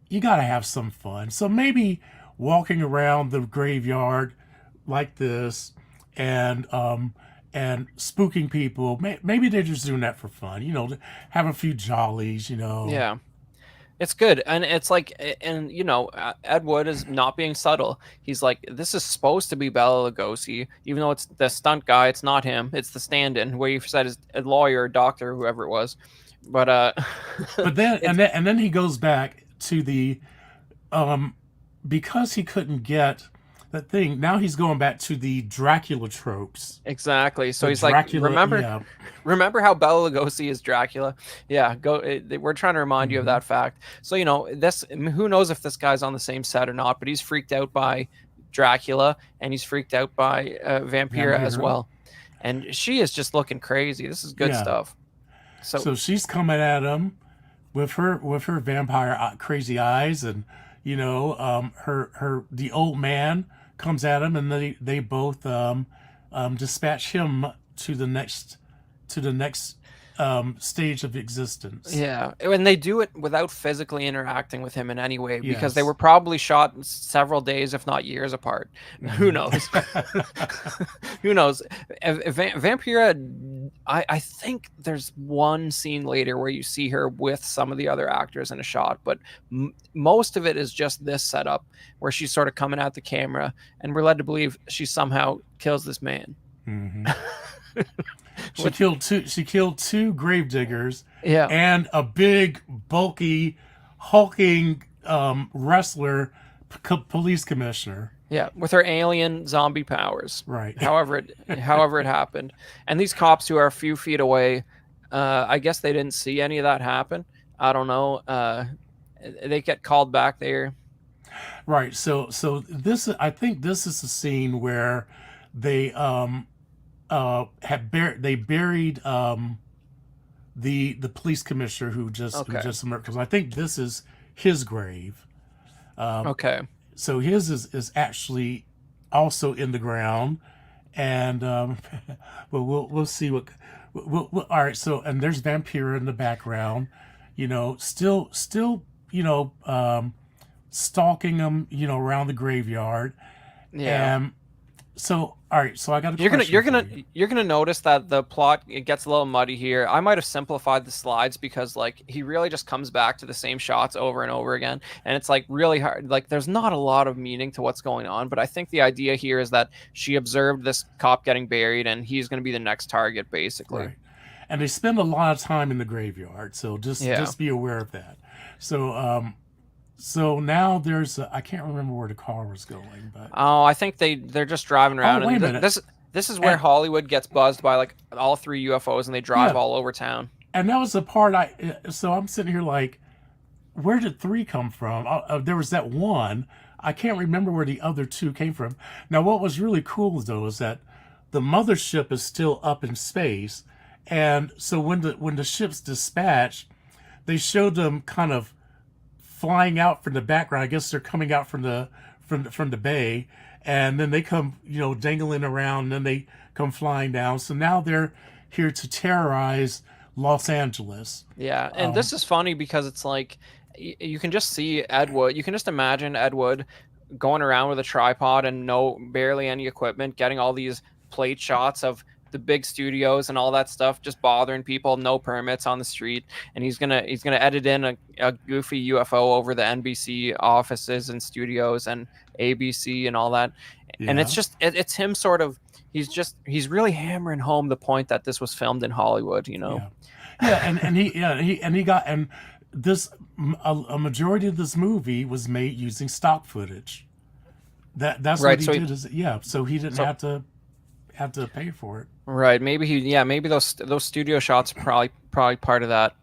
you got to have some fun. So maybe walking around the graveyard like this and spooking people, maybe they're just doing that for fun. Have a few jollies. Yeah. It's good, and it's like, and Ed Wood is not being subtle. He's like, this is supposed to be Bela Lugosi, even though it's the stunt guy. It's not him. It's the stand-in, where you said is a lawyer, doctor, whoever it was. But but then and then he goes back to the because he couldn't get that thing. Now he's going back to the Dracula tropes. exactly. So The he's Dracula, like, remember how Bela Lugosi is Dracula? Yeah, we're trying to remind you of that fact. So this, who knows if this guy's on the same set or not, but he's freaked out by Dracula, and he's freaked out by Vampira as Vampira. well, and she is just looking crazy. This is good Yeah. stuff. So she's coming at him with her vampire crazy eyes, and the old man comes at him, and they both dispatch him to the next stage of existence. Yeah, and they do it without physically interacting with him in any way, because they Yes. were probably shot several days, if not years apart. Who knows? Who knows? Vampira, I think there's one scene later where you see her with some of the other actors in a shot, but most of it is just this setup where she's sort of coming at the camera, and we're led to believe she somehow kills this man. She killed two gravediggers Yeah. and a big, bulky, hulking wrestler, police commissioner. Yeah, with her alien zombie powers. Right. However it happened. And these cops who are a few feet away, I guess they didn't see any of that happen. I don't know. They get called back there. Right. So I think this is the scene where they they buried the police commissioner who just emerged, because I think this is his grave. Okay. So his is actually also in the ground, and but we'll see what. All right. So, and there's Vampira in the background. still, stalking them, around the graveyard. Yeah. And so, all right, so I got a You're gonna question you're for gonna you. you're gonna notice that the plot, it gets a little muddy here. I might have simplified the slides because like he really just comes back to the same shots over and over again, and it's like really hard. Like there's not a lot of meaning to what's going on, but I think the idea here is that she observed this cop getting buried, and he's gonna be the next target, basically. Right. And they spend a lot of time in the graveyard, so just Yeah. just be aware of that. So now I can't remember where the car was going, but Oh, I think they're just driving around, wait a and minute. this is where And Hollywood gets buzzed by like all three UFOs, and they drive yeah, all over town. and that was the part so I'm sitting here like, where did three come from? There was that one. I can't remember where the other two came from. Now, what was really cool though is that the mothership is still up in space, and so when the ship's dispatched, they showed them kind of flying out from the background. I guess they're coming out from the bay, and then they come, dangling around, and then they come flying down. So now they're here to terrorize Los Angeles. Yeah, and Um, this is funny because it's like you can just see Ed Wood. You can just imagine Ed Wood going around with a tripod and no barely any equipment, getting all these plate shots of the big studios and all that stuff, just bothering people, no permits on the street, and he's gonna edit in a goofy UFO over the NBC offices and studios and ABC and all that, and it's yeah, just it's him sort of. He's really hammering home the point that this was filmed in Hollywood, you know. yeah, yeah, and he got and this a majority of this movie was made using stock footage. That's what Right. he So did. Is yeah, so he didn't so have to pay for it. right. Maybe those studio shots are probably part of that.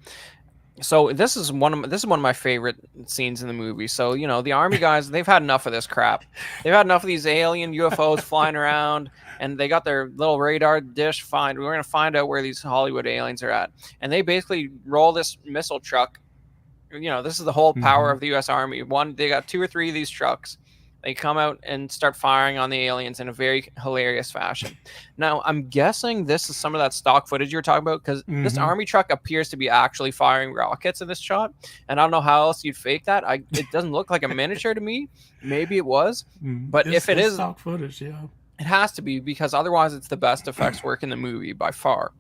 So this is one of my favorite scenes in the movie. So, the army guys, they've had enough of this crap. They've had enough of these alien UFOs flying around, and they got their little radar dish. We're gonna find out where these Hollywood aliens are at. And they basically roll this missile truck. This is the whole power Hmm. of the US Army. They got two or three of these trucks. They come out and start firing on the aliens in a very hilarious fashion. Now, I'm guessing this is some of that stock footage you were talking about, because this Hmm. army truck appears to be actually firing rockets in this shot, and I don't know how else you'd fake that. It doesn't look like a miniature to me. Maybe it was, but It's if it it's is, stock footage. Yeah. it has to be, because otherwise it's the best effects work in the movie by far.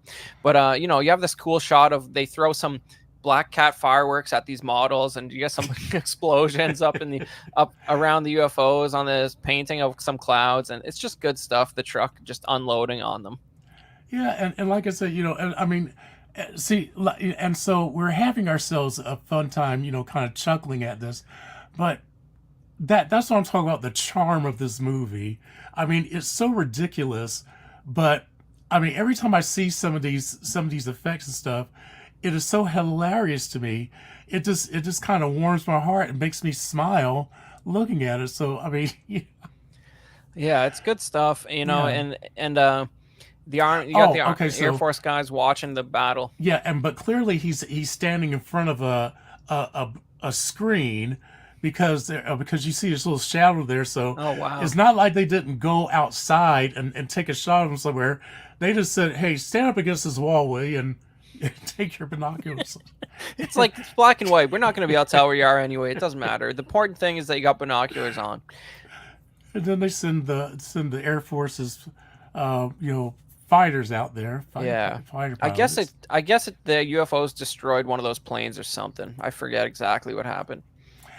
But you have this cool shot of they throw some black cat fireworks at these models, and you get some explosions up around the UFOs on this painting of some clouds, and it's just good stuff. The truck just unloading on them. Yeah, and like I said, and I mean, see, and so we're having ourselves a fun time, kind of chuckling at this, but that's what I'm talking about. The charm of this movie. I mean, it's so ridiculous, but I mean, every time I see some of these effects and stuff, it is so hilarious to me. It just kind of warms my heart and makes me smile looking at it. So I mean, Yeah, it's good stuff, yeah. and the arm you got Oh, the okay. Air So Force guys watching the battle. yeah, but clearly he's standing in front of a a, a screen because you see this little shadow there. So Oh wow. it's not like they didn't go outside and take a shot of him somewhere. They just said, "Hey, stand up against this wall, will you, and take your binoculars." It's like it's black and white. We're not going to be able to tell where you are anyway. It doesn't matter. The important thing is that you got binoculars on. And then they send the Air Force's, fighters out there, Yeah. fighter I guess it pilots. I guess it, the UFOs destroyed one of those planes or something. I forget exactly what happened.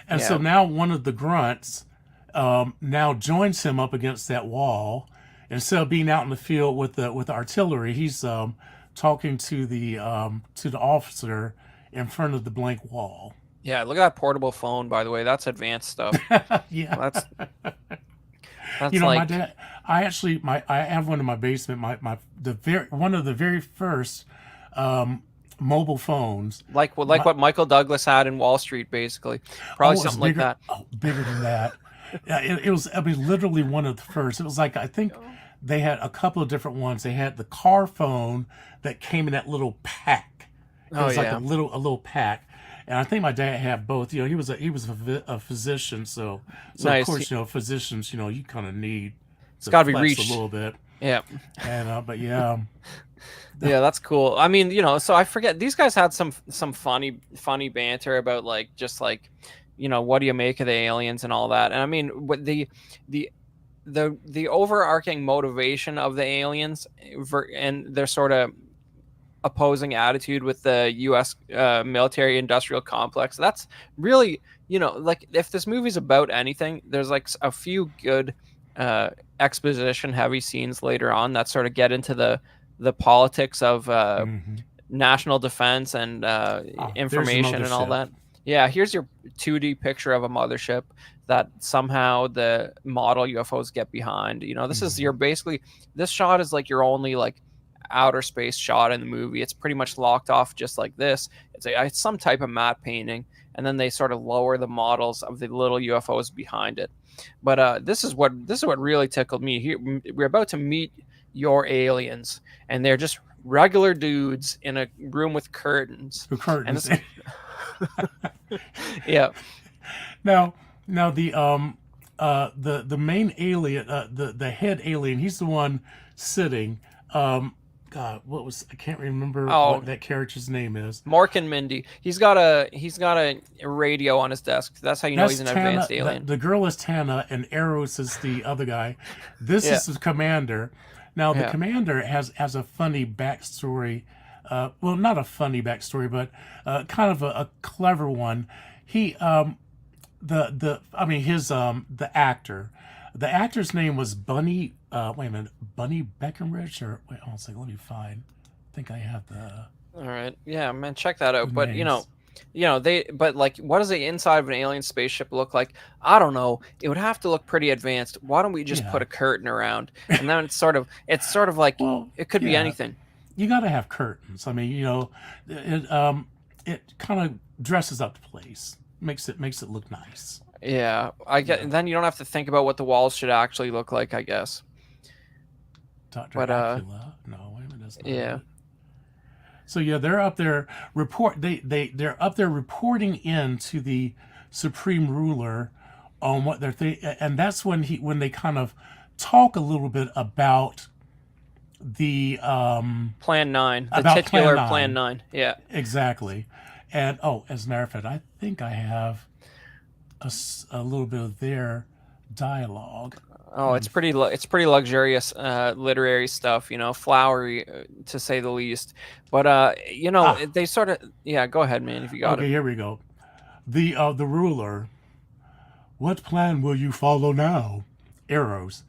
And so Yeah. now one of the grunts now joins him up against that wall. Instead of being out in the field with the artillery, he's talking to the officer in front of the blank wall. Yeah, look at that portable phone, by the way. That's advanced stuff. Yeah, That's my like dad. I have one in my basement. One of the very first mobile phones. like My, what Michael Douglas had in Wall Street, basically. Probably oh, it was something like bigger. that. Oh, bigger than that. Yeah, it was. I mean, literally one of the first. It was like, I think they had a couple of different ones. They had the car phone that came in that little pack. It Oh was like a yeah. little pack, and I think my dad had both. He was a physician, so of Nice. course, physicians, you kind of need It's to got to be flex a reached. little bit. Yeah. And but yeah, Yeah, that's cool. I mean, so I forget these guys had some funny banter about like just like, what do you make of the aliens and all that. And I mean, what the the overarching motivation of the aliens and their sort of opposing attitude with the U.S. Military industrial complex. That's really, like if this movie's about anything, there's like a few good exposition heavy scenes later on that sort of get into the politics of Hmm. national defense and There's the information and all mothership. that. Yeah, here's your 2D picture of a mothership that somehow the model UFOs get behind. This is your Hmm. basically this shot is like your only like outer space shot in the movie. It's pretty much locked off just like this. It's some type of matte painting, and then they sort of lower the models of the little UFOs behind it. But this is what really tickled me. Here we're about to meet your aliens, and they're just regular dudes in a room with curtains. The And curtains. this, yeah, Now, the main alien, the head alien, he's the one sitting. God, I can't remember oh, what that character's name is. Mork and Mindy. He's got a radio on his desk. That's how you know That's he's an Tana. advanced alien. The girl is Tana, and Eros is the other guy. This Yeah, is the commander. Now, the yeah. commander has a funny backstory. Well, not a funny backstory, but kind of a clever one. He I mean his the actor. The actor's name was Bunny. Wait a minute, Bunny Beckenrich, or wait, hold on a second. Let me find. I think I have All right. Yeah, man, check that the out. But names. but like, what does the inside of an alien spaceship look like? I don't know. It would have to look pretty advanced. Why don't we just put Yeah. a curtain around? And then it's sort of like Well, it could be yeah. anything. You got to have curtains. I mean, it kind of dresses up the place, makes it look nice. Yeah, I get. Yeah. Then you don't have to think about what the walls should actually look like, I guess. Doctor But Acula. No, wait a minute, that's not yeah. it. So yeah, they're up there they're up there reporting in to the supreme ruler on what they're and that's when they kind of talk a little bit the Plan 9, the about Plan titular Plan 9. 9. Yeah. Exactly. And oh, as a matter of fact, I think I have a little bit of their dialogue. Oh, Let it's me it's pretty luxurious literary stuff, flowery to say the least. But ah they sort of yeah, go ahead, man, if you got okay, it. here we go. The ruler. What plan will you follow now? Arrows.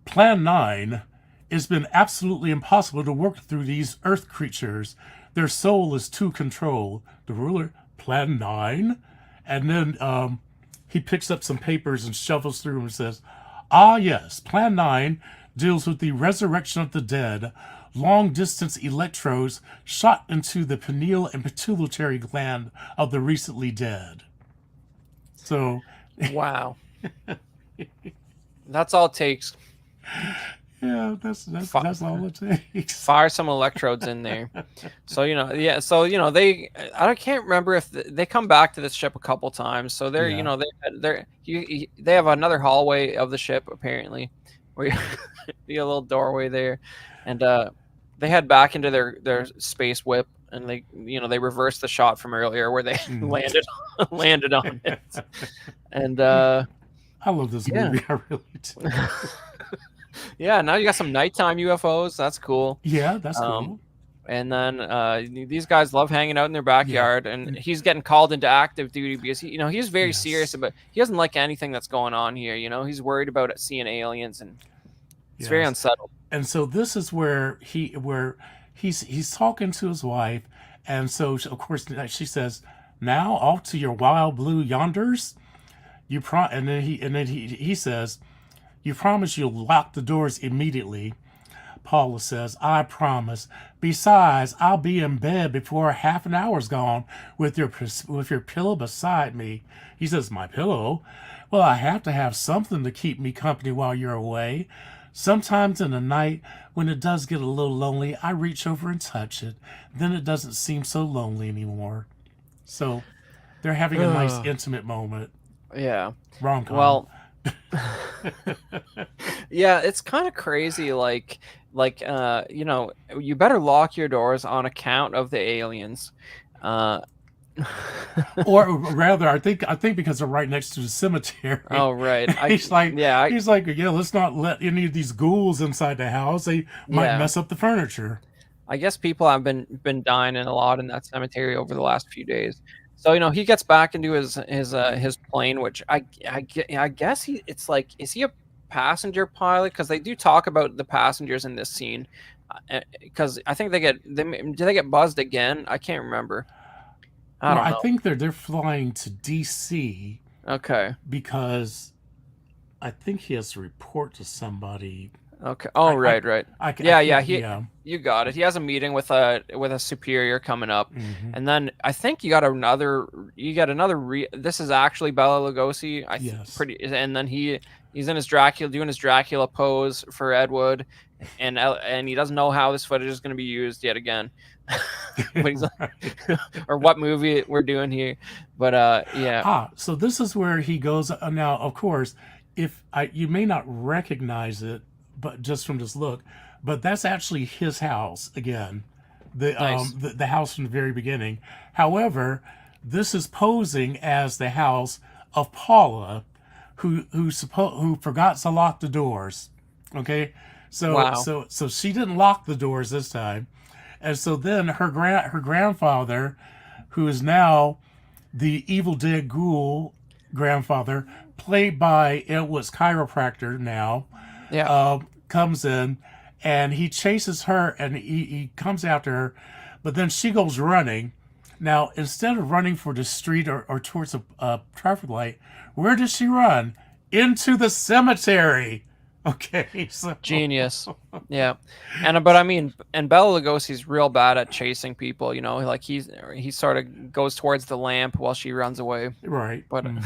Plan 9. It's been absolutely impossible to work through these earth creatures. Their soul is too controlled. The ruler. Plan 9? And then he picks up some papers and shuffles through and says, Ah, yes, Plan 9 deals with the resurrection of the dead, long distance electrodes shot into the pineal and pituitary gland of the recently dead. So, Wow. That's all it takes. yeah, Fi- that's all it takes. Fire some electrodes in there. So, yeah, so I can't remember if they come back to this ship a couple times. So they're, Yeah. they have another hallway of the ship apparently, where you see a little doorway there, and they head back into their space whip, and they reverse the shot from earlier where they Mm. landed on it, and I love this yeah. movie. I really do. Yeah, now you got some nighttime UFOs. That's cool. Yeah, that's Um, cool. and then these guys love hanging out in their Yeah. backyard, and he's getting called into active duty because he's very serious Yes. about. He doesn't like anything that's going on here. He's worried about seeing aliens, and he's very Yes. unsettled. And so this is where he's talking to his wife, and so of course she says, "Now off to your wild blue yonders." And then he says, "You promise you'll lock the doors immediately." Paula says, "I promise. Besides, I'll be in bed before half an hour's gone with your pillow beside me." He says, "My pillow? Well, I have to have something to keep me company while you're away. Sometimes in the night, when it does get a little lonely, I reach over and touch it. Then it doesn't seem so lonely anymore." So they're having a nice Ugh. intimate moment. Yeah. Rom com. Well, Yeah, it's kind of crazy. You know, you better lock your doors on account of the aliens. Uh, Or rather, I think because they're right next to the cemetery, oh right, he's like yeah, he's like, yeah, let's not let any of these ghouls inside the house. They might yeah. mess up the furniture. I guess people have been dying a lot in that cemetery over the last few days. So you know, he gets back into his plane, which I guess it's like, is he a passenger pilot? Because they do talk about the passengers in this scene. Because I think do they get buzzed again? I can't remember. I Well, don't I know. think they're flying to DC Okay. because I think he has to report to somebody. Okay. Oh, I I right, right. I Yeah, yeah. can't. Yeah. You got it. He has a meeting with a superior coming up, Hmm. and then I think you got another. This is actually Bela Lugosi. Yes. Pretty, and then he's in his Dracula, doing his Dracula pose for Ed Wood, and he doesn't know how this footage is going to be used yet again. But he's Right. or what movie we're doing here, but yeah, So this is where he goes. Now, of course, if you may not recognize it, but just from this look, but that's actually his house again, nice. the house from the very beginning. However, this is posing as the house of Paula, who forgot to lock the doors. Okay, Wow. so she didn't lock the doors this time, and so then her grandfather, who is now the Evil Dead Ghoul grandfather, played by Ed Wood's chiropractor now, Yeah. comes in and he chases her and he comes after her, but then she goes running. Now, instead of running for the street or towards a traffic light, where does she run? Into the cemetery. Okay, so Genius. Yeah. And but I mean, and Bela Lugosi's real bad at chasing people, you know, like he sort of goes towards the lamp while she runs away. right. But Hmm.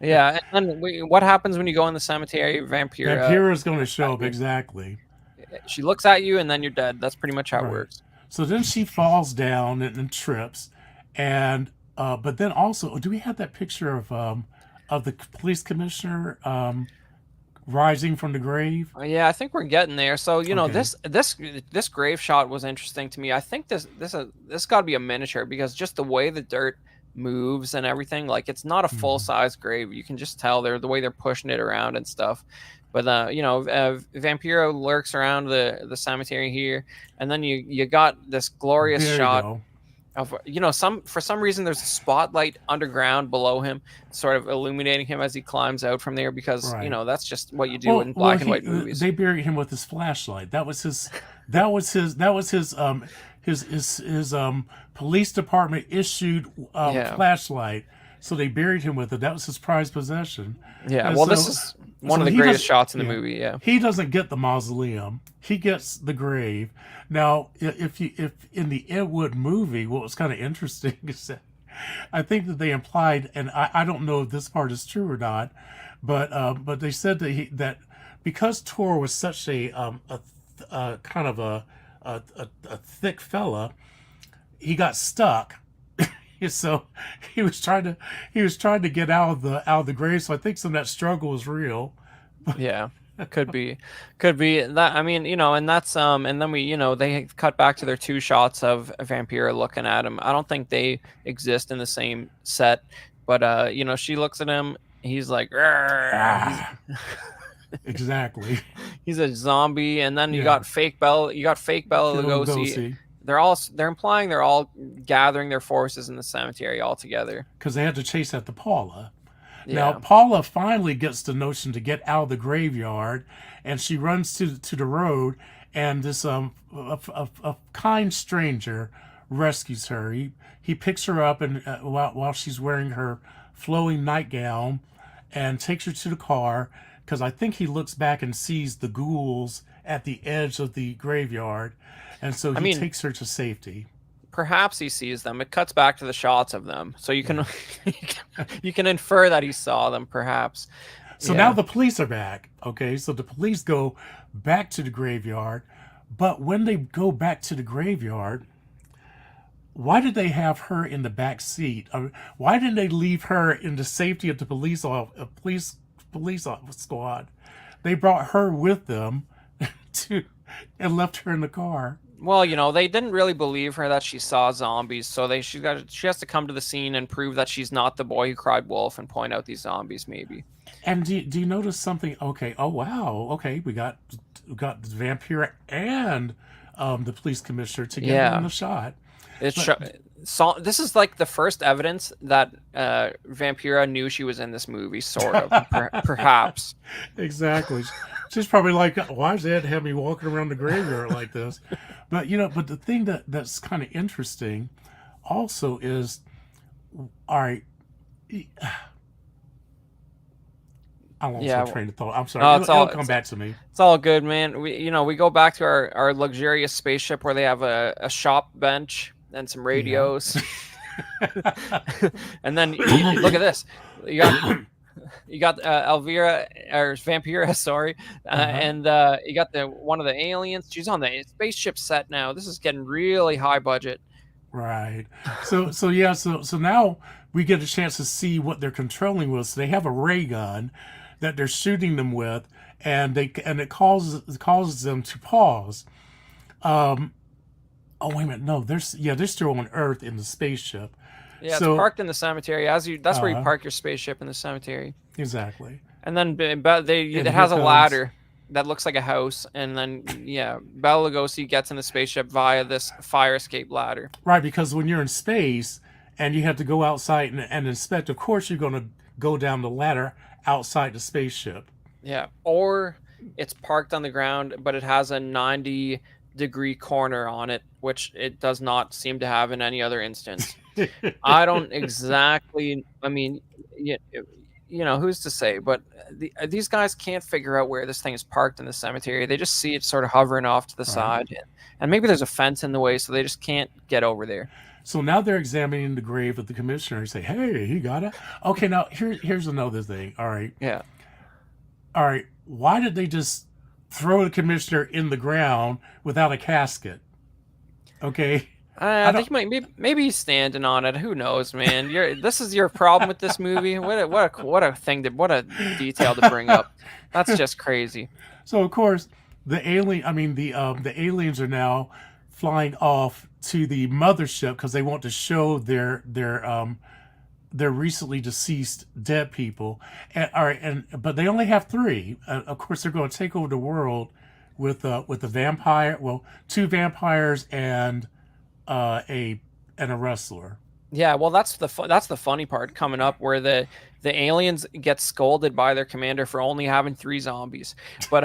yeah, and then what happens when you go in the cemetery? Vampira is going to show up exactly. She looks at you and then you're dead. That's pretty much how it Right. works. So then she falls down and trips, and but then also, do we have that picture of the police commissioner rising from the grave? Yeah, I think we're getting there. So, you know, Okay. this grave shot was interesting to me. I think this got to be a miniature because just the way the dirt moves and everything, like it's not a full Hmm. size grave. You can just tell the way they're pushing it around and stuff. But you know, Vampiro lurks around the cemetery here, and then you got this glorious There you shot go. of, you know, for some reason there's a spotlight underground below him, sort of illuminating him as he climbs out from there, because you Right. know that's just what you do in Well, black and white movies. they buried him with his flashlight. That was his police department issued Yeah. flashlight. So they buried him with it. That was his prized possession. Yeah, And well, this so is one so of the he greatest does shots in the yeah. movie. Yeah, He doesn't get the mausoleum. He gets the grave. Now, if in the Ed Wood movie, what was kind of interesting is that I think that they implied, and I don't know if this part is true or not, but they said that because Tor was such a kind of a thick fella, he got stuck. So he was trying to get out of the grave. So I think some of that struggle was real. yeah, could be that. I mean, you know, and that's and then you know, they cut back to their two shots of Vampira looking at him. I don't think they exist in the same set, but you know, she looks at him. He's like, "Rrrr." Ah, exactly. He's a zombie, and then Yeah. you got fake Bella Kill Lugosi. Lugosi They're implying they're all gathering their forces in the cemetery all together. because they had to chase after Paula. Now Yeah. Paula finally gets the notion to get out of the graveyard, and she runs to the road, and this a kind stranger rescues her. He picks her up and while she's wearing her flowing nightgown, and takes her to the car because I think he looks back and sees the ghouls at the edge of the graveyard, and so I he mean, takes her to safety. perhaps he sees them. It cuts back to the shots of them, so you Yeah. can you can infer that he saw them. Perhaps, So now yeah, the police are back. Okay, so the police go back to the graveyard, but when they go back to the graveyard, why did they have her in the back seat? Why didn't they leave her in the safety of the police police squad. They brought her with them to and left her in the car. Well, they didn't really believe her that she saw zombies, so she has to come to the scene and prove that she's not the boy who cried wolf and point out these zombies, maybe. And do you notice something? Okay. Oh wow. Okay, we got the vampire and the police commissioner together in the shot. So this is like the first evidence that Vampira knew she was in this movie, sort of, perhaps. Exactly. She's probably like, why does Ed have me walking around the graveyard like this? But but the thing that's kind of interesting also is, all right, I lost my train of thought. I'm sorry. It'll come back to me. It's all good, man. We go back to our luxurious spaceship where they have a shop bench and some radios. Yeah. And then look at this. You got Elvira or Vampira, sorry, and you got one of the aliens. She's on the spaceship set now. This is getting really high budget. Right. So now we get a chance to see what they're controlling with. So they have a ray gun that they're shooting them with, and it causes them to pause. Oh wait a minute, no, they're still on Earth in the spaceship. Yeah, it's parked in the cemetery. That's where you park your spaceship, in the cemetery. Exactly. And then it has a ladder that looks like a house, and then Bela Lugosi gets in the spaceship via this fire escape ladder. Right, because when you're in space and you have to go outside and inspect, of course you're going to go down the ladder outside the spaceship. Yeah, or it's parked on the ground, but it has a 90-degree corner on it, which it does not seem to have in any other instance. I don't exactly. I mean, who's to say? But these guys can't figure out where this thing is parked in the cemetery. They just see it sort of hovering off to the side, and maybe there's a fence in the way, so they just can't get over there. So now they're examining the grave of the commissioner and say, "Hey, he got it." Okay, now here's another thing. All right. Yeah. All right. Why did they just throw the commissioner in the ground without a casket? Okay. I think maybe he's standing on it. Who knows, man? This is your problem with this movie. What a detail to bring up. That's just crazy. So of course the aliens are now flying off to the mothership because they want to show their recently deceased dead people. But they only have 3. Of course, they're going to take over the world with a vampire. Well, 2 vampires and a wrestler. Yeah, well, that's the funny part coming up, where the aliens get scolded by their commander for only having 3 zombies. But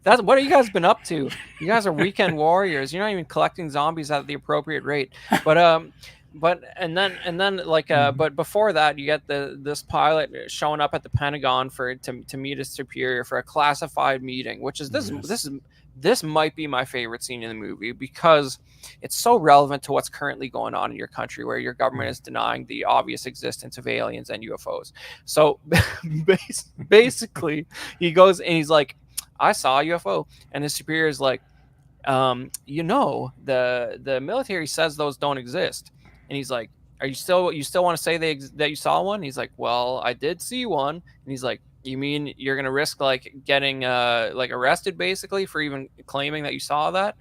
that's what have you guys been up to? You guys are weekend warriors. You're not even collecting zombies at the appropriate rate. But before that, you get this pilot showing up at the Pentagon to meet his superior for a classified meeting, which is this might be my favorite scene in the movie because it's so relevant to what's currently going on in your country, where your government is denying the obvious existence of aliens and UFOs. So basically, he goes and he's like, "I saw a UFO," and his superior is like, the military says those don't exist. And he's like, you still want to say that you saw one? He's like, well, I did see one. And he's like, you mean you're going to risk getting arrested basically for even claiming that you saw that?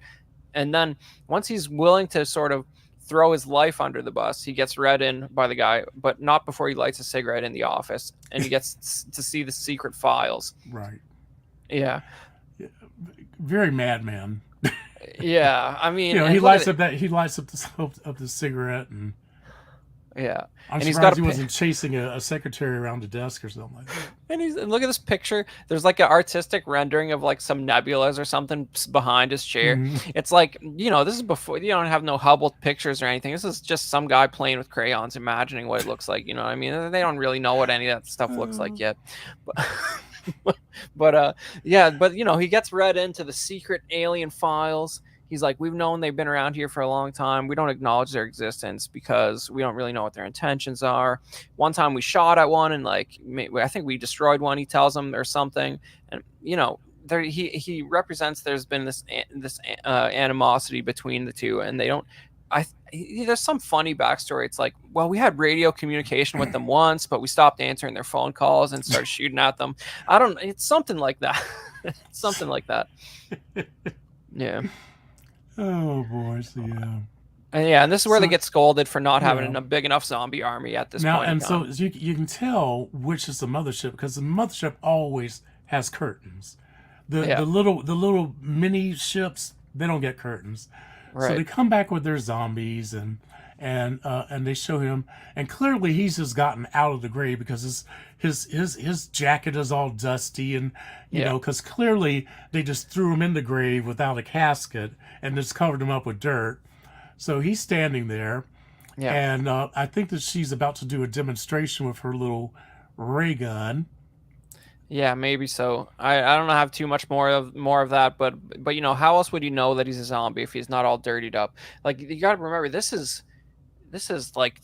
And then once he's willing to sort of throw his life under the bus, he gets read in by the guy, but not before he lights a cigarette in the office, and he gets to see the secret files. Right. Yeah. Very madman. Yeah, I mean, he lights up the cigarette, and I'm surprised he wasn't chasing a secretary around the desk or something like that. And look at this picture. There's like an artistic rendering of like some nebulas or something behind his chair. Mm-hmm. It's like, this is before, you don't have no Hubble pictures or anything. This is just some guy playing with crayons, imagining what it looks like. You know what I mean? They don't really know what any of that stuff looks like yet. But he gets read into the secret alien files. He's like, we've known they've been around here for a long time. We don't acknowledge their existence because we don't really know what their intentions are. One time we shot at one and I think we destroyed one, he tells them, or something. And, he represents there's been this animosity between the two, and they don't there's some funny backstory. It's like, well, we had radio communication with them once, but we stopped answering their phone calls and started shooting at them. I don't. It's something like that. Something like that. Yeah. Oh boy, so yeah. And this is where they So get scolded for not having yeah. a big enough zombie army at this Now, point in and so time. you can tell which is the mothership because the mothership always has curtains. The Yeah. little mini ships, they don't get curtains. So they Right. come back with their zombies and they show him, and clearly he's just gotten out of the grave because his jacket is all dusty, and Yeah. because clearly they just threw him in the grave without a casket and just covered him up with dirt. So he's standing there, Yeah. and I think that she's about to do a demonstration with her little ray gun. Yeah, maybe so. I don't have too much more of that, but how else would you know that he's a zombie if he's not all dirtied up? Like, you got to remember, this is like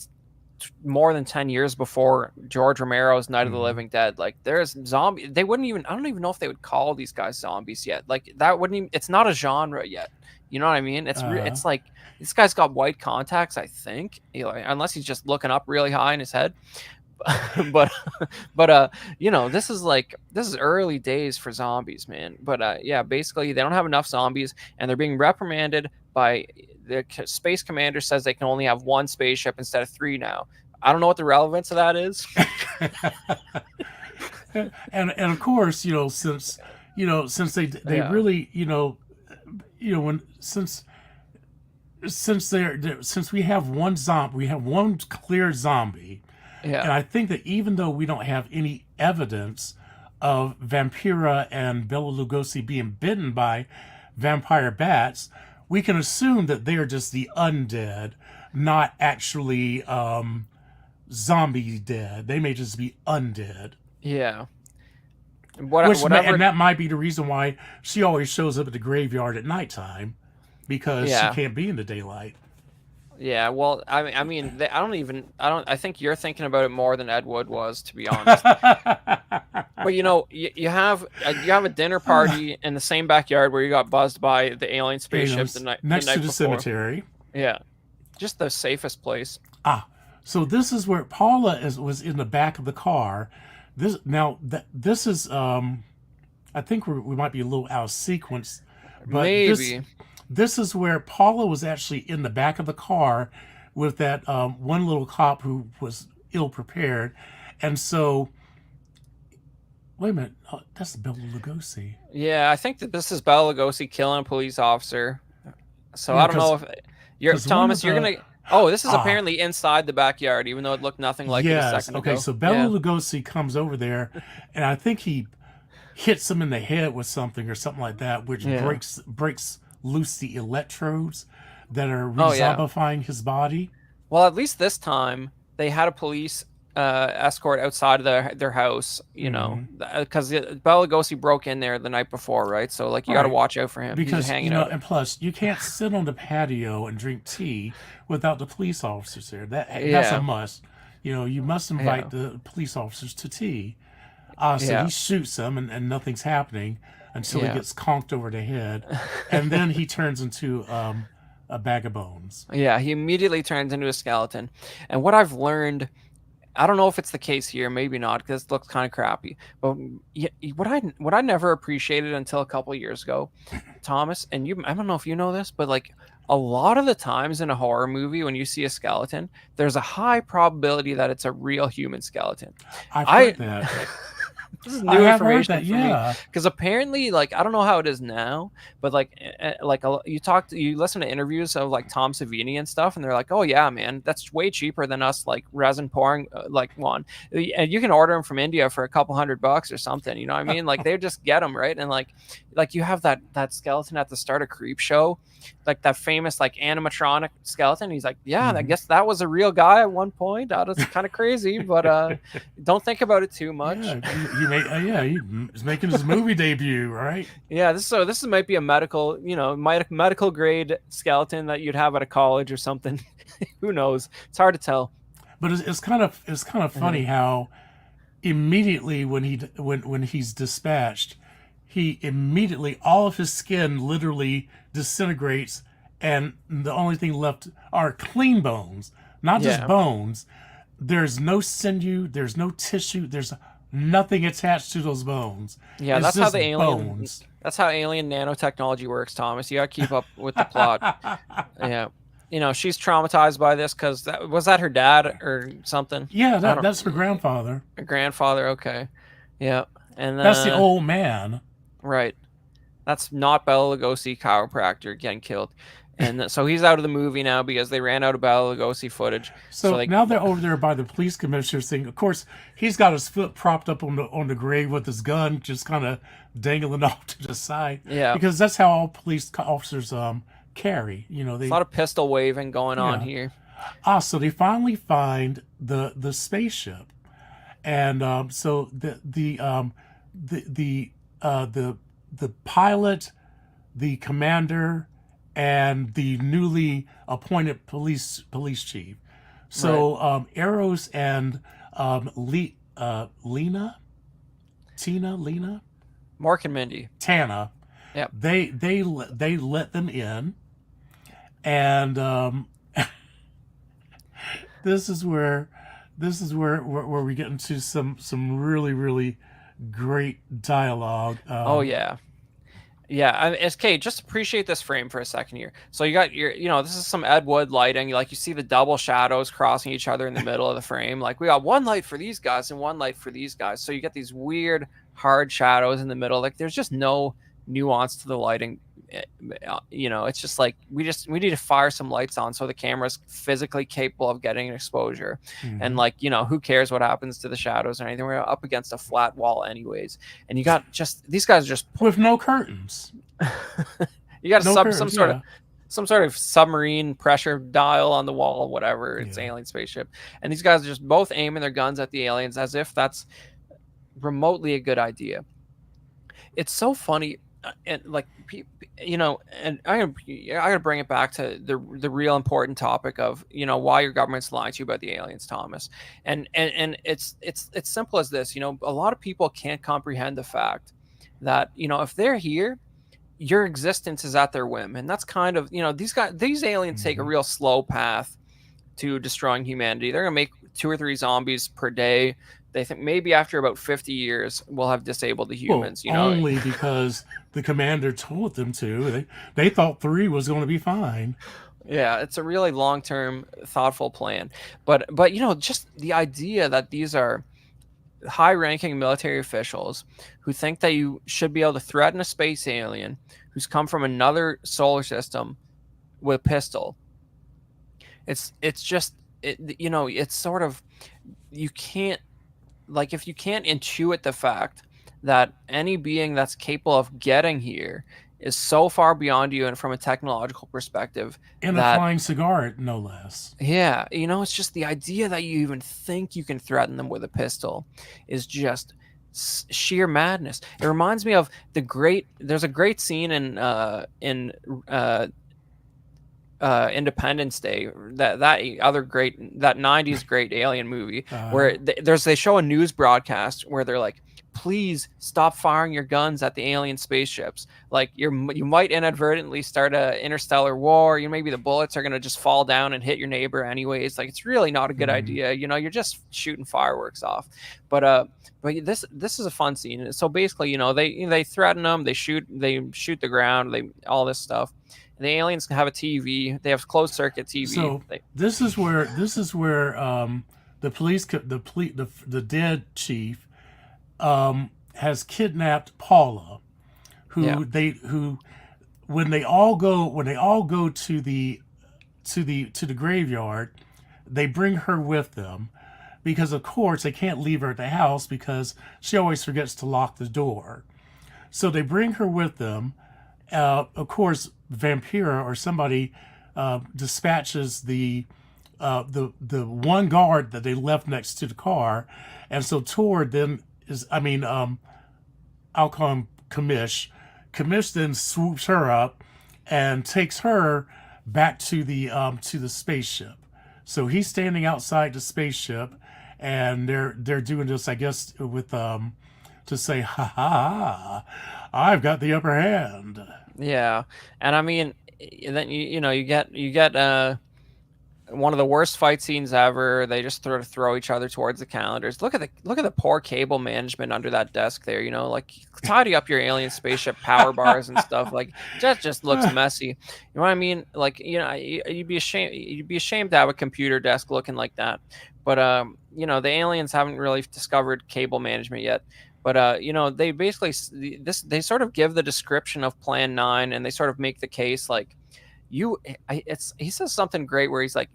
more than 10 years before George Romero's Night of the Mhm. Living Dead. Like, there's zombie. They wouldn't even. I don't even know if they would call these guys zombies yet. Like, that wouldn't even. It's not a genre yet. You know what I mean? Uh, It's like this guy's got white contacts. I think, unless he's just looking up really high in his head. but this is early days for zombies, man. But yeah, basically they don't have enough zombies, and they're being reprimanded by the space commander. Says they can only have one spaceship instead of three now. I don't know what the relevance of that is. and of course, since they Yeah. really, when since we have one zombie, we have one clear zombie, and Yeah. I think that even though we don't have any evidence of Vampira and Bela Lugosi being bitten by vampire bats, we can assume that they are just the undead, not actually zombie dead. They may just be undead. Yeah. And Whatever. that might be the reason why she always shows up at the graveyard at nighttime because she Yeah. can't be in the daylight. Yeah. Well, I mean, I think you're thinking about it more than Ed Wood was, to be honest. But you have a dinner party in the same backyard where you got buzzed by the alien spaceship the night Next to the before. cemetery. Yeah, just the safest place. So this is where Paula was in the back of the car. This is I think we might be a little out of sequence, but Maybe. this is where Paula was actually in the back of the car with that one little cop who was ill prepared, and so wait a minute, that's Bela Lugosi. Yeah, I think that this is Bela Lugosi killing a police officer. So Yeah, I don't know if you're 'cause one of Thomas. You're the gonna. Oh, this is ah apparently inside the backyard, even though it looked nothing like it a yes, second okay, ago. so Yeah. Bela Lugosi comes over there, and I think he hits him in the head with something or something like that, which Yeah. breaks loose the electrodes that are Oh yeah. rezombifying his body. Well, at least this time they had a police escort outside of their house, Hmm. because Bela Lugosi broke in there the night before, right? So like you got to Right. watch out for him. He's just Because, hanging out. and plus, you can't sit on the patio and drink tea without the police officers there. That's a Yeah, must. You must yeah, invite the police officers to tea. So yeah, he shoots them, and nothing's happening until he yeah. gets conked over the head, and then he turns into a bag of bones. Yeah, he immediately turns into a skeleton. And what I've learned, I don't know if it's the case here, maybe not, because it looks kind of crappy. But what I never appreciated until a couple years ago, Thomas, and I don't know if you know this, but like a lot of the times in a horror movie, when you see a skeleton, there's a high probability that it's a real human skeleton. I've I heard that. This is I new have heard information that. for me, Yeah. because apparently, like, I don't know how it is now, but you listen to interviews of like Tom Savini and stuff, and they're like, oh yeah, man, that's way cheaper than us like resin pouring like one, and you can order them from India for a couple $100 or something. You know what I mean? Like they just get them, right? And like you have that skeleton at the start of Creep Show, like that famous like animatronic skeleton. He's like, yeah, I Mhm. guess that was a real guy at one point. That's kind of crazy, but don't think about it too much. Yeah. He's making his movie debut, right? Yeah, this might be a medical grade skeleton that you'd have at a college or something. Who knows? It's hard to tell. But it's kind of funny how immediately when he's dispatched, he immediately all of his skin literally disintegrates and the only thing left are clean bones, not just Yeah. bones. There's no sinew, there's no tissue, there's nothing attached to those bones. Yeah, It's that's how just the alien bones. that's how alien nanotechnology works, Thomas. You got to keep up with the plot. Yeah. She's traumatized by this cuz that her dad or something? Yeah, I don't that's her grandfather. her grandfather, okay. Yeah. And That's the old man. right. That's not Bela Lugosi chiropractor getting killed. And so he's out of the movie now because they ran out of Bela Lugosi footage. So now they're over there by the police commissioner's thing. Of course, he's got his foot propped up on the grave with his gun, just kind of dangling off to the side. Yeah. Because that's how all police officers carry. They a lot of pistol waving going on Yeah. here. so they finally find the spaceship, and so the pilot, the commander, and the newly appointed police chief. So Eros and Lena, Mark and Mindy. Tana, Yep. they let them in, and this is where we get into some really really great dialogue. Oh yeah. Yeah, SK, just appreciate this frame for a second here. So you got this is some Ed Wood lighting. Like you see the double shadows crossing each other in the middle of the frame. Like we got one light for these guys and one light for these guys. So you get these weird hard shadows in the middle. Like there's just no nuance to the lighting. It's just like we need to fire some lights on so the camera's physically capable of getting an exposure. And who cares what happens to the shadows or anything? We're up against a flat wall anyways. And you got these guys are just with no curtains. you got curtains, some sort of submarine pressure dial on the wall, whatever. It's alien spaceship. And these guys are just both aiming their guns at the aliens as if that's remotely a good idea. It's so funny. And and I gotta bring it back to the real important topic of why your government's lying to you about the aliens, Thomas. And it's simple as this. A lot of people can't comprehend the fact that if they're here, your existence is at their whim, and that's kind of these aliens take a real slow path to destroying humanity. They're gonna make 2 or 3 zombies per day. They think maybe after about 50 years we'll have disabled the humans. Only because the commander told them to. They thought 3 was going to be fine. Yeah, it's a really long-term, thoughtful plan. But just the idea that these are high-ranking military officials who think that you should be able to threaten a space alien who's come from another solar system with a pistol. It's sort of, you can't, like, if you can't intuit the fact that any being that's capable of getting here is so far beyond you and from a technological perspective. And a flying cigar, no less. Yeah, it's just the idea that you even think you can threaten them with a pistol is just sheer madness. It reminds me of there's a great scene in Independence Day, that 90s great alien movie, where they show a news broadcast where they're like, please stop firing your guns at the alien spaceships. Like you might inadvertently start a interstellar war. Maybe the bullets are going to just fall down and hit your neighbor anyways. Like it's really not a good idea. You're just shooting fireworks off. But this is a fun scene. So basically, they threaten them, they shoot the ground, all this stuff. The aliens can have a TV. They have closed circuit TV. So this is where the police, the dead chief, has kidnapped Paula, who when they all go to the graveyard, they bring her with them, because of course they can't leave her at the house because she always forgets to lock the door. So they bring her with them. Of course, Vampira or somebody dispatches the one guard that they left next to the car, and so Tor then I'll call him Kamish. Kamish then swoops her up and takes her back to the spaceship. So he's standing outside the spaceship, and they're doing this, I guess, with to say, ha ha, I've got the upper hand. Yeah, and then you get one of the worst fight scenes ever. They just sort of throw each other towards the calendars. Look at the poor cable management under that desk there. Like tidy up your alien spaceship power bars and stuff. Like that just looks messy. You know what I mean? Like you'd be ashamed. You'd be ashamed to have a computer desk looking like that. But the aliens haven't really discovered cable management yet. But they basically they sort of give the description of Plan 9, and they sort of make the case like he says something great where he's like,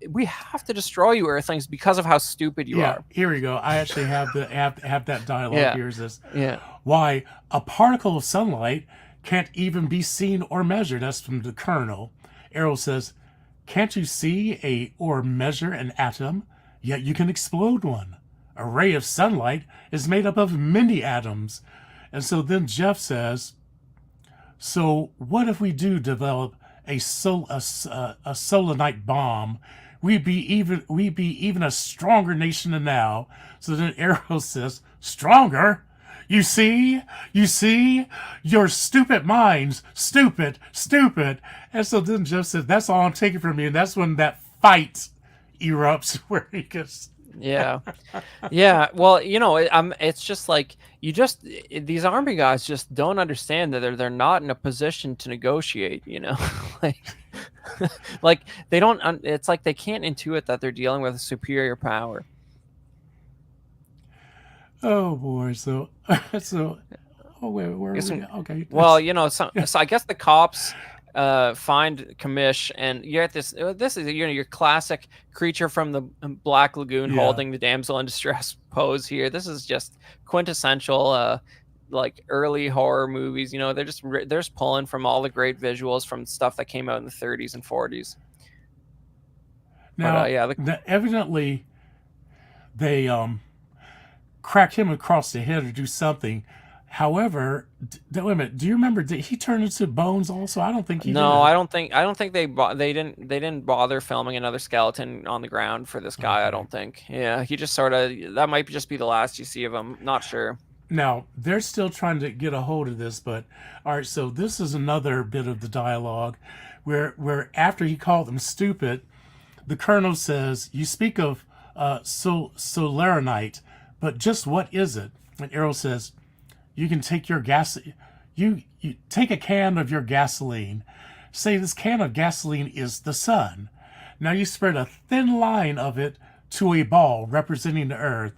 we have to destroy you Earthlings because of how stupid you are. Here we go. I actually have that dialogue. Yeah. Here's this. Yeah. Why a particle of sunlight can't even be seen or measured. That's from the Colonel. Arrow says, can't you see or measure an atom? Yet you can explode one. A ray of sunlight is made up of many atoms. And so then Jeff says, so what if we do develop a solanite bomb? We'd be even a stronger nation than now. So then Arrow says, stronger? You see, your stupid minds, stupid. And so then Jeff says, that's all I'm taking from you. And that's when that fight erupts where he gets. Yeah. Well, it's just like these army guys just don't understand that they're not in a position to negotiate. Like, like they don't. It's like they can't intuit that they're dealing with a superior power. Oh boy! So. Oh wait, where are we? Okay. Well, so I guess the cops find Kamish, and you're at this is your classic creature from the Black Lagoon holding the damsel in distress pose here. This is just quintessential like early horror movies. They're just pulling from all the great visuals from stuff that came out in the 30s and 40s. Now, evidently they crack him across the head or do something. However, wait a minute. Do you remember? Did he turn into bones also? I don't think he did. No, I don't think they didn't bother filming another skeleton on the ground for this guy. Okay. I don't think. Yeah, he just that might just be the last you see of him. Not sure. Now they're still trying to get a hold of this, but all right. So this is another bit of the dialogue, where after he called them stupid, the Colonel says, "You speak of solaranite, but just what is it?" And Arrow says, you can take your gas. You take a can of your gasoline. Say this can of gasoline is the sun. Now you spread a thin line of it to a ball representing the Earth.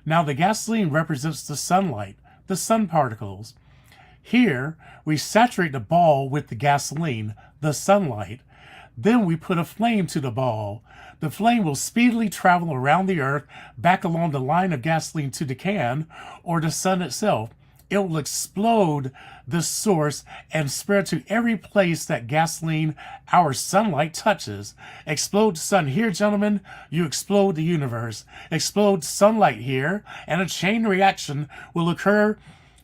Now the gasoline represents the sunlight, the sun particles. Here we saturate the ball with the gasoline, the sunlight. Then we put a flame to the ball. The flame will speedily travel around the Earth, back along the line of gasoline to the can, or the sun itself. It will explode the source and spread to every place that gasoline, our sunlight, touches. Explode sun here, gentlemen, you explode the universe. Explode sunlight here, and a chain reaction will occur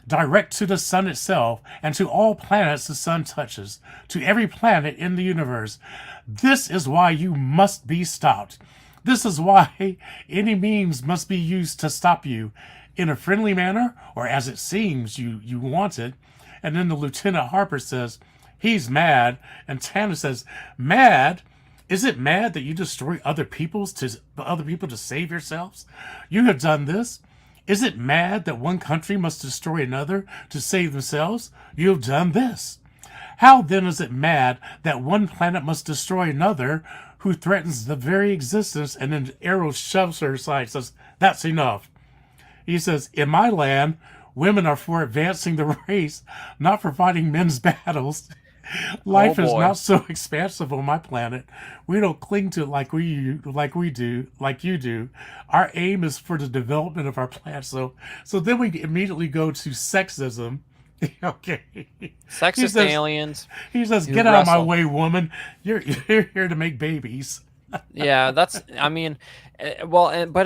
direct to the sun itself and to all planets the sun touches, to every planet in the universe. This is why you must be stopped. This is why any means must be used to stop you. In a friendly manner, or as it seems you want it. And then the Lieutenant Harper says, he's mad. And Tanner says, mad? Is it mad that you destroy other people to save yourselves? You have done this. Is it mad that one country must destroy another to save themselves? You have done this. How then is it mad that one planet must destroy another who threatens the very existence? And then Arrow shoves her aside and says, that's enough. He says, in my land, women are for advancing the race, not for fighting men's battles. Life is not so expansive on my planet. We don't cling to it like you do. Our aim is for the development of our planet. So then we immediately go to sexism. Okay. Sexist aliens. He says, get out of my way, woman. You're here to make babies. Yeah, but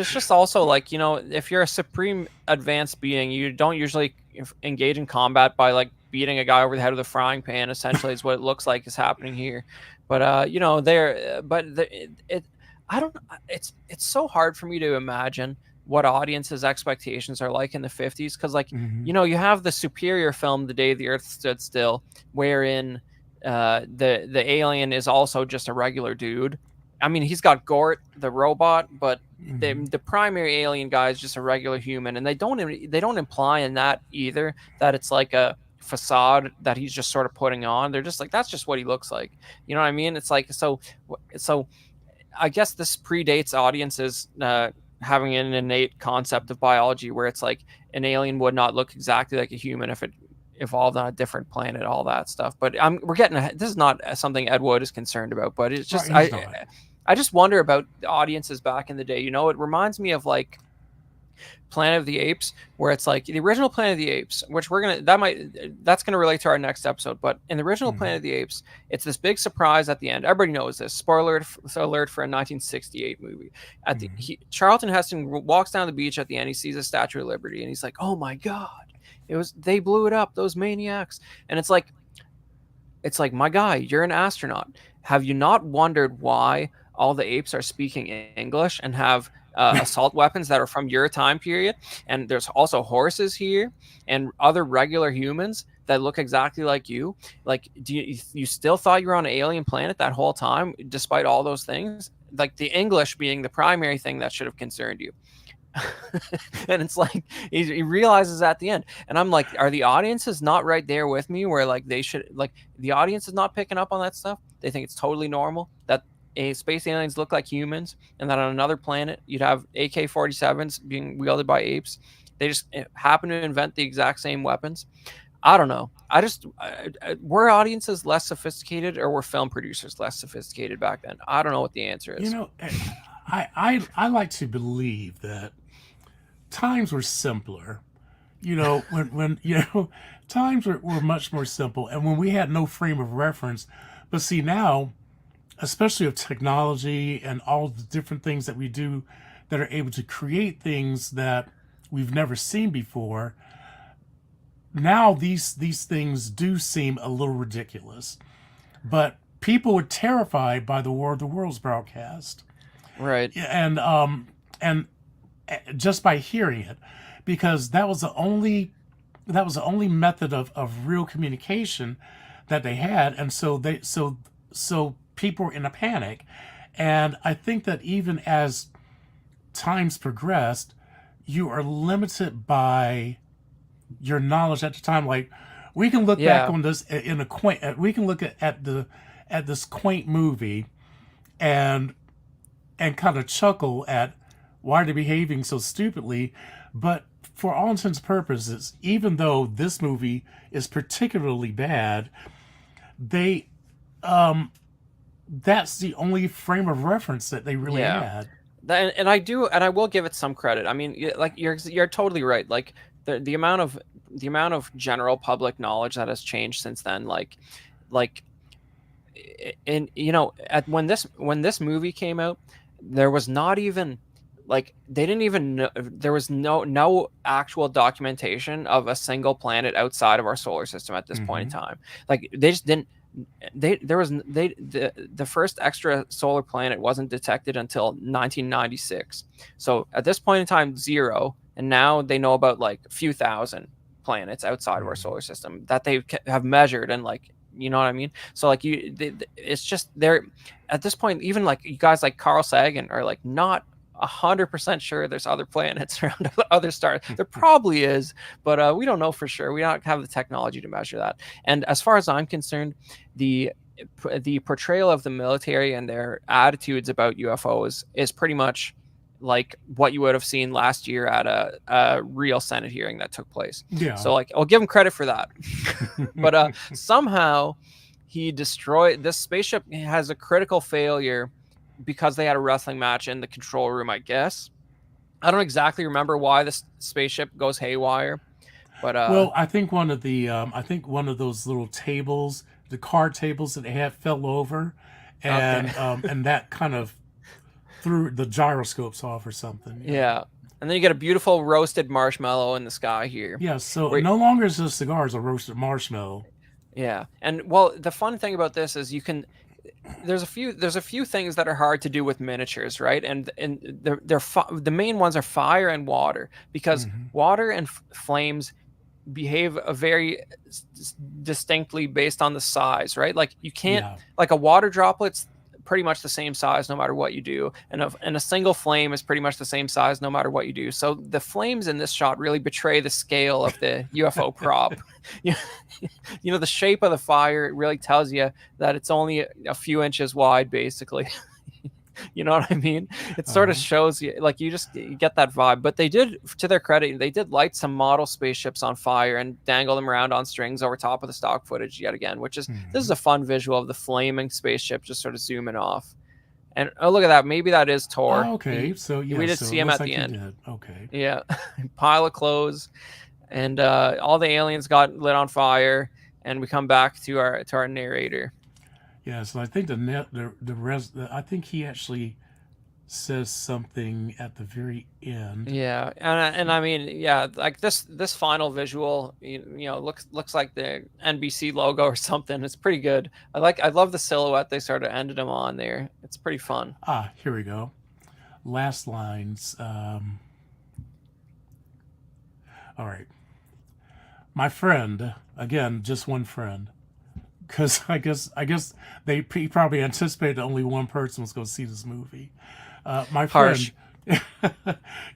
it's just also like, if you're a supreme advanced being, you don't usually engage in combat by like beating a guy over the head with a frying pan. Essentially, is what it looks like is happening here. But it's so hard for me to imagine what audiences' expectations are like in the 50s, because you have the superior film, The Day the Earth Stood Still, wherein the alien is also just a regular dude. I mean, he's got Gort, the robot, but the primary alien guy is just a regular human, and they don't imply in that either that it's like a facade that he's just sort of putting on. They're just like, that's just what he looks like. You know what I mean? It's like, so I guess this predates audiences having an innate concept of biology where it's like an alien would not look exactly like a human if it evolved on a different planet, all that stuff. But we're getting ahead. This is not something Ed Wood is concerned about, but it's just I just wonder about the audiences back in the day. You know, it reminds me of like Planet of the Apes, where it's like the original Planet of the Apes, which that's gonna relate to our next episode. But in the original Planet of the Apes, it's this big surprise at the end. Everybody knows this. Spoiler alert for a 1968 movie. Charlton Heston walks down the beach at the end. He sees a Statue of Liberty, and he's like, "Oh my god, they blew it up, those maniacs!" And it's like, my guy, you're an astronaut. Have you not wondered why all the apes are speaking English and have assault weapons that are from your time period? And there's also horses here and other regular humans that look exactly like you. Like, do you still thought you were on an alien planet that whole time, despite all those things? Like the English being the primary thing that should have concerned you. And it's like he realizes at the end, and I'm like, are the audiences not right there with me where like they should, like, the audience is not picking up on that stuff? They think it's totally normal that space aliens look like humans, and that on another planet you'd have AK-47s being wielded by apes. They just happen to invent the exact same weapons. I don't know. Were audiences less sophisticated, or were film producers less sophisticated back then? I don't know what the answer is. You know, I like to believe that times were simpler. You know, when times were much more simple, and when we had no frame of reference. But see now, especially with technology and all the different things that we do that are able to create things that we've never seen before, now these things do seem a little ridiculous. But people were terrified by the War of the Worlds broadcast. Right. And just by hearing it, because that was the only method of real communication that they had, and so people were in a panic. And I think that even as times progressed, you are limited by your knowledge at the time. Like, we can look back on this in a quaint. We can look at this quaint movie, and kind of chuckle at why they're behaving so stupidly. But for all intents and purposes, even though this movie is particularly bad, they that's the only frame of reference that they really had. And I will give it some credit. I mean, like, you're totally right. Like the amount of general public knowledge that has changed since then. Like, and when this movie came out, there was not even, like, they didn't even know, there was no actual documentation of a single planet outside of our solar system at this point in time. Like, they just didn't. The first extra solar planet wasn't detected until 1996. So at this point in time, 0, and now they know about like a few thousand planets outside of our solar system that they have measured, and like, you know what I mean? So like it's just, they're at this point, even like you guys like Carl Sagan are like not 100% sure there's other planets around other stars. There probably is, but we don't know for sure. We don't have the technology to measure that. And as far as I'm concerned, the portrayal of the military and their attitudes about UFOs is pretty much like what you would have seen last year at a real Senate hearing that took place. Yeah. So like, I'll give him credit for that. But somehow he destroyed this spaceship. Has a critical failure because they had a wrestling match in the control room, I guess. I don't exactly remember why this spaceship goes haywire, but well, I think one of those little tables, the card tables that they had, fell over, and and that kind of threw the gyroscopes off or something. Yeah. And then you get a beautiful roasted marshmallow in the sky here. Yeah, so no longer is a cigar, it's a roasted marshmallow. Yeah. And well, the fun thing about this is there's a few things that are hard to do with miniatures, right? And the main ones are fire and water, because water and flames behave a very distinctly based on the size, right? Like you can't, Yeah. like a water droplet's pretty much the same size no matter what you do, and a single flame is pretty much the same size no matter what you do. So the flames in this shot really betray the scale of the UFO prop. you know, the shape of the fire, it really tells you that it's only a few inches wide, basically. You know what I mean? It sort of shows you, like, you get that vibe. But they did, to their credit, they did light some model spaceships on fire and dangle them around on strings over top of the stock footage yet again, which is, this is a fun visual of the flaming spaceship just sort of zooming off. And oh, look at that. Maybe that is Tor. Oh, okay. So yeah, we did so see it him looks at like the he end. did. Okay. Yeah. Pile of clothes, and all the aliens got lit on fire, and we come back to our narrator. Yeah. So I think I think he actually says something at the very end. Yeah, and I mean, yeah, like this final visual, you know, looks like the NBC logo or something. It's pretty good. I love the silhouette they sort of ended them on there. It's pretty fun. Here we go. Last lines. All right. My friend, again, just one friend, because I guess he probably anticipated only one person was going to see this movie. My friend,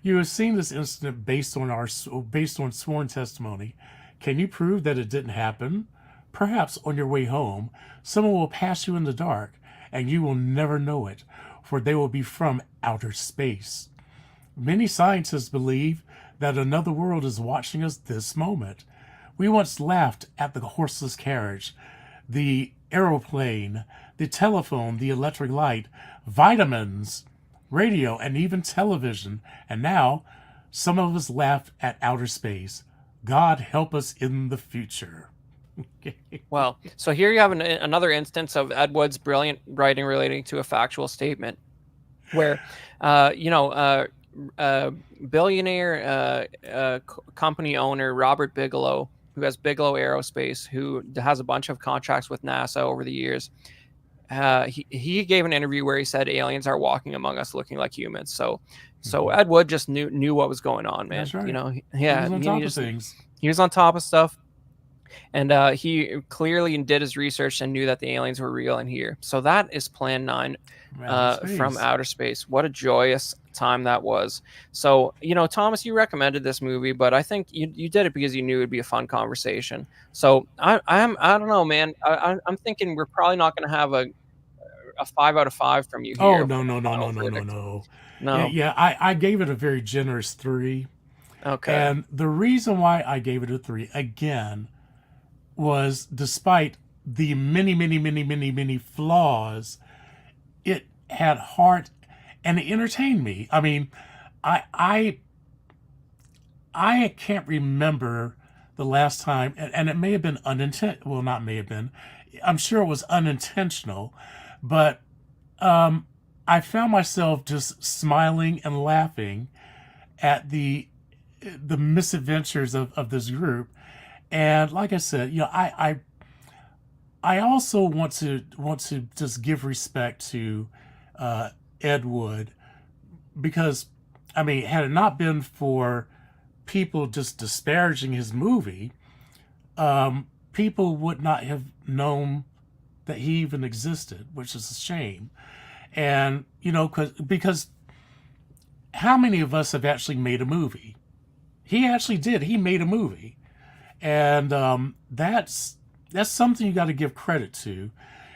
you have seen this incident based on sworn testimony. Can you prove that it didn't happen? Perhaps on your way home, someone will pass you in the dark, and you will never know it, for they will be from outer space. Many scientists believe that another world is watching us this moment. We once laughed at the horseless carriage, the aeroplane, the telephone, the electric light, vitamins, radio, and even television. And now, some of us laugh at outer space. God help us in the future. Well, so here you have another instance of Ed Wood's brilliant writing relating to a factual statement, where, billionaire company owner Robert Bigelow, who has Bigelow Aerospace, who has a bunch of contracts with NASA over the years. He gave an interview where he said aliens are walking among us looking like humans. So Ed Wood just knew what was going on, man. That's right. You know, yeah, he was on top of things. He was on top of stuff, and he clearly did his research and knew that the aliens were real and here. So that is Plan 9 from outer space. What a joyous time that was. So, you know, Thomas, you recommended this movie, but I think you did it because you knew it'd be a fun conversation. So I don't know, man. I'm thinking we're probably not going to have a 5 out of 5 from you here. Oh, no. Yeah, I gave it a very generous 3. Okay. And the reason why I gave it a 3, again, was despite the many flaws, it had heart and it entertained me. I mean, I can't remember the last time, and it may have been unintentional. Well, not may have been. I'm sure it was unintentional, but I found myself just smiling and laughing at the misadventures of this group. And like I said, you know, I also want to just give respect to Ed Wood, because I mean, had it not been for people just disparaging his movie, people would not have known that he even existed, which is a shame. And you know, because how many of us have actually made a movie? He actually did. He made a movie. And that's something you got to give credit to,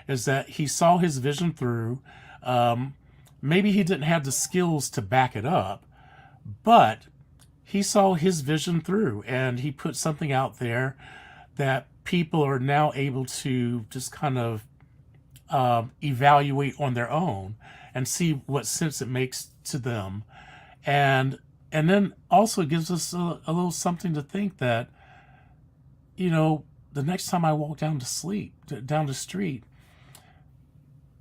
is that he saw his vision through. Maybe he didn't have the skills to back it up, but he saw his vision through, and he put something out there that people are now able to just kind of evaluate on their own and see what sense it makes to them. And then also gives us a little something to think that, you know, the next time I walk down the street,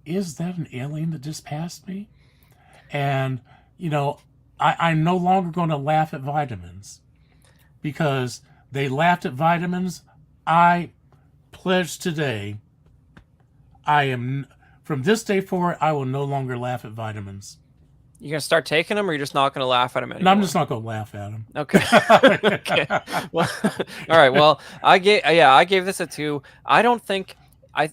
is that an alien that just passed me? And, you know, I'm no longer going to laugh at vitamins, because they laughed at vitamins. I pledge today, from this day forward, I will no longer laugh at vitamins. You gonna start taking them, or you're just not gonna laugh at them And I'm anymore? just not going to laugh at him. Okay. Okay. Well, all right. Well, I gave this a 2. I don't think I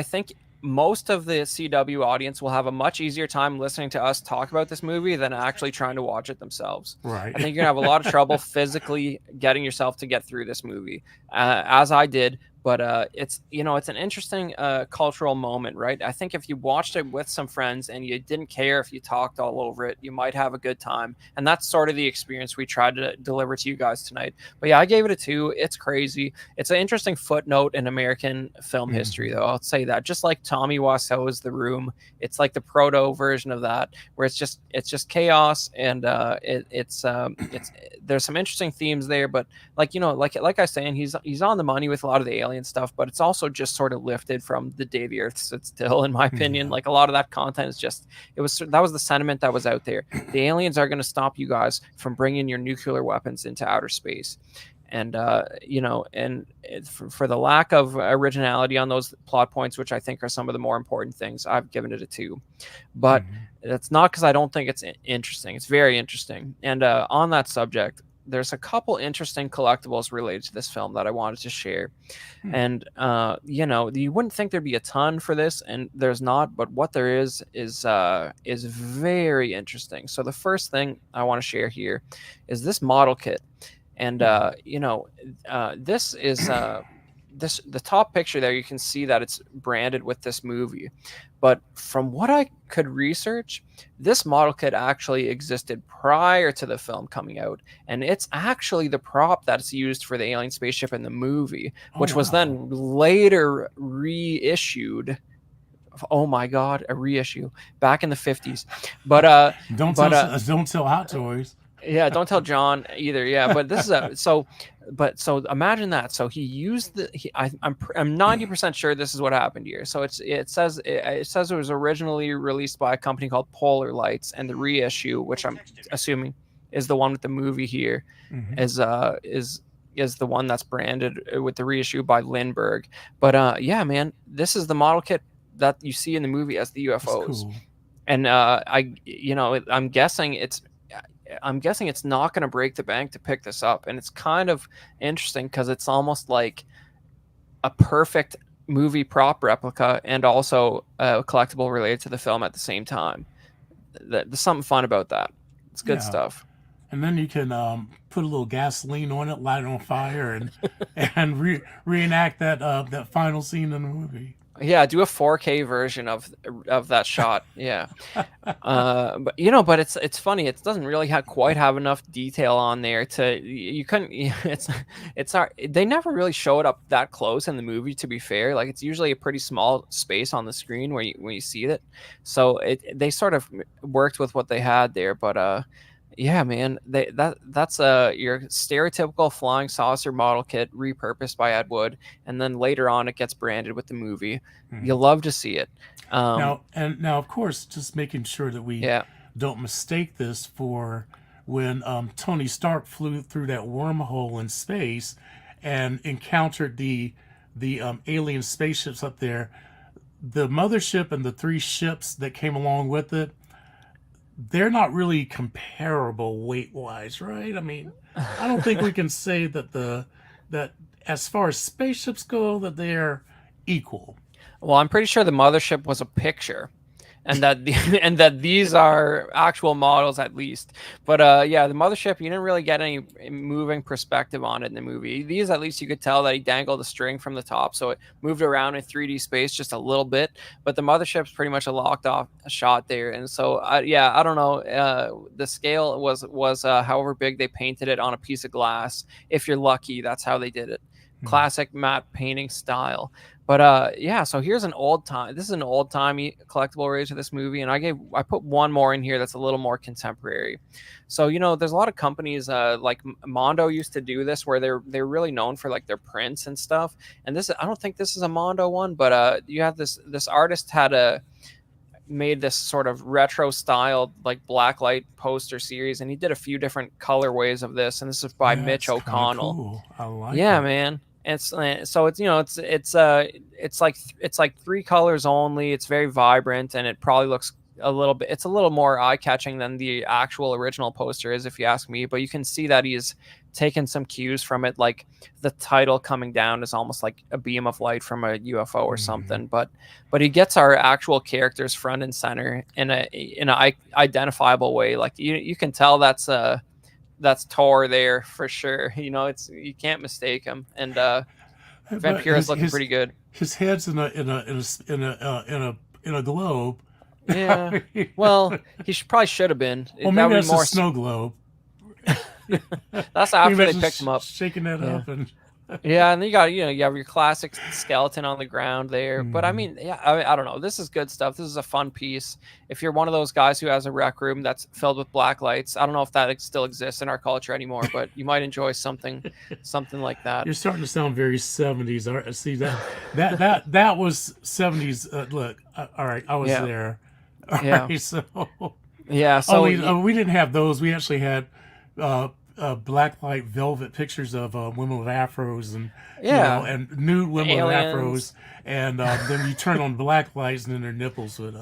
think most of the CW audience will have a much easier time listening to us talk about this movie than actually trying to watch it themselves. Right. I think you're gonna have a lot of trouble physically getting yourself to get through this movie, as I did. But it's it's an interesting cultural moment, right? I think if you watched it with some friends and you didn't care if you talked all over it, you might have a good time. And that's sort of the experience we tried to deliver to you guys tonight. But yeah, I gave it a 2. It's crazy. It's an interesting footnote in American film history, though. I'll say that. Just like Tommy Wiseau's The Room, it's like the proto version of that, where it's just chaos, and it's there's some interesting themes there, but like I was saying, he's on the money with a lot of the alien stuff, but it's also just sort of lifted from the day the Earth stood still, in my opinion. Yeah. Like a lot of that content is just that was the sentiment that was out there. The aliens are going to stop you guys from bringing your nuclear weapons into outer space. And for the lack of originality on those plot points, which I think are some of the more important things, I've given it a 2. But that's not because I don't think it's interesting. It's very interesting. And on that subject, there's a couple interesting collectibles related to this film that I wanted to share. And you wouldn't think there'd be a ton for this, and there's not, but what there is very interesting. So the first thing I want to share here is this model kit. And this is the top picture there. You can see that it's branded with this movie, but from what I could research, this model kit actually existed prior to the film coming out, and it's actually the prop that's used for the alien spaceship in the movie, which was then later reissued. Oh my God, a reissue back in the 50s. But don't tell Hot Toys. Yeah, don't tell John either. Yeah, but this is so imagine that. So he used I'm 90% sure this is what happened here. So it says it was originally released by a company called Polar Lights, and the reissue, which I'm assuming is the one with the movie here, is the one that's branded with the reissue by Lindbergh. But yeah, man, this is the model kit that you see in the movie as the UFOs. Cool. And I'm guessing it's not going to break the bank to pick this up. And it's kind of interesting because it's almost like a perfect movie prop replica and also a collectible related to the film at the same time. There's something fun about that. It's good stuff. And then you can put a little gasoline on it, light it on fire, and reenact that final scene in the movie. Yeah, do a 4K version of that shot. Yeah, but it's funny. It doesn't really quite have enough detail on there to you couldn't. They never really show it up that close in the movie. To be fair, like it's usually a pretty small space on the screen when you see it. So they sort of worked with what they had there, but yeah, man, that's your stereotypical flying saucer model kit repurposed by Ed Wood, and then later on it gets branded with the movie. You'll love to see it. Now, of course, just making sure that we don't mistake this for when Tony Stark flew through that wormhole in space and encountered the alien spaceships up there. The mothership and the 3 ships that came along with it, they're not really comparable weight-wise, right? I mean, I don't think we can say that that as far as spaceships go, that they're equal. Well, I'm pretty sure the mothership was a picture, and that these are actual models at least. But yeah, the mothership, you didn't really get any moving perspective on it in the movie. These, at least you could tell that he dangled a string from the top, so it moved around in 3D space just a little bit. But the mothership's pretty much a locked off shot there, and so I don't know. The scale was however big they painted it on a piece of glass. If you're lucky, that's how they did it. Classic matte painting style. But yeah, so here's this is an old-timey collectible related to this movie, and I put one more in here that's a little more contemporary. So there's a lot of companies like Mondo used to do this, where they're really known for like their prints and stuff. And I don't think this is a Mondo one, but you have this artist made this sort of retro styled like blacklight poster series, and he did a few different colorways of this, and this is by Mitch O'Connell. Cool. I like yeah, it. Man. It's like 3 colors only. It's very vibrant, and it probably looks a little bit. It's a little more eye catching than the actual original poster is, if you ask me. But you can see that he's taken some cues from it, like the title coming down is almost like a beam of light from a UFO or something. But he gets our actual characters front and center in a identifiable way. Like you can tell that's Tor there for sure. You know, you can't mistake him. And Vampira's looking pretty good. His head's in a globe. Yeah. Well, he probably should have been. Well, maybe that's a snow globe. That's after they picked him up. Shaking that up and yeah, and then you have your classic skeleton on the ground there. But I mean, yeah, I don't know. This is good stuff. This is a fun piece. If you're one of those guys who has a rec room that's filled with black lights, I don't know if that still exists in our culture anymore, but you might enjoy something like that. You're starting to sound very 70s. See that was 70s. Look, all right, I was there. All right, so yeah, so we didn't have those. We actually had black light velvet pictures of women with afros and and nude women Aliens. with afros, and then you turn on black lights and then their nipples would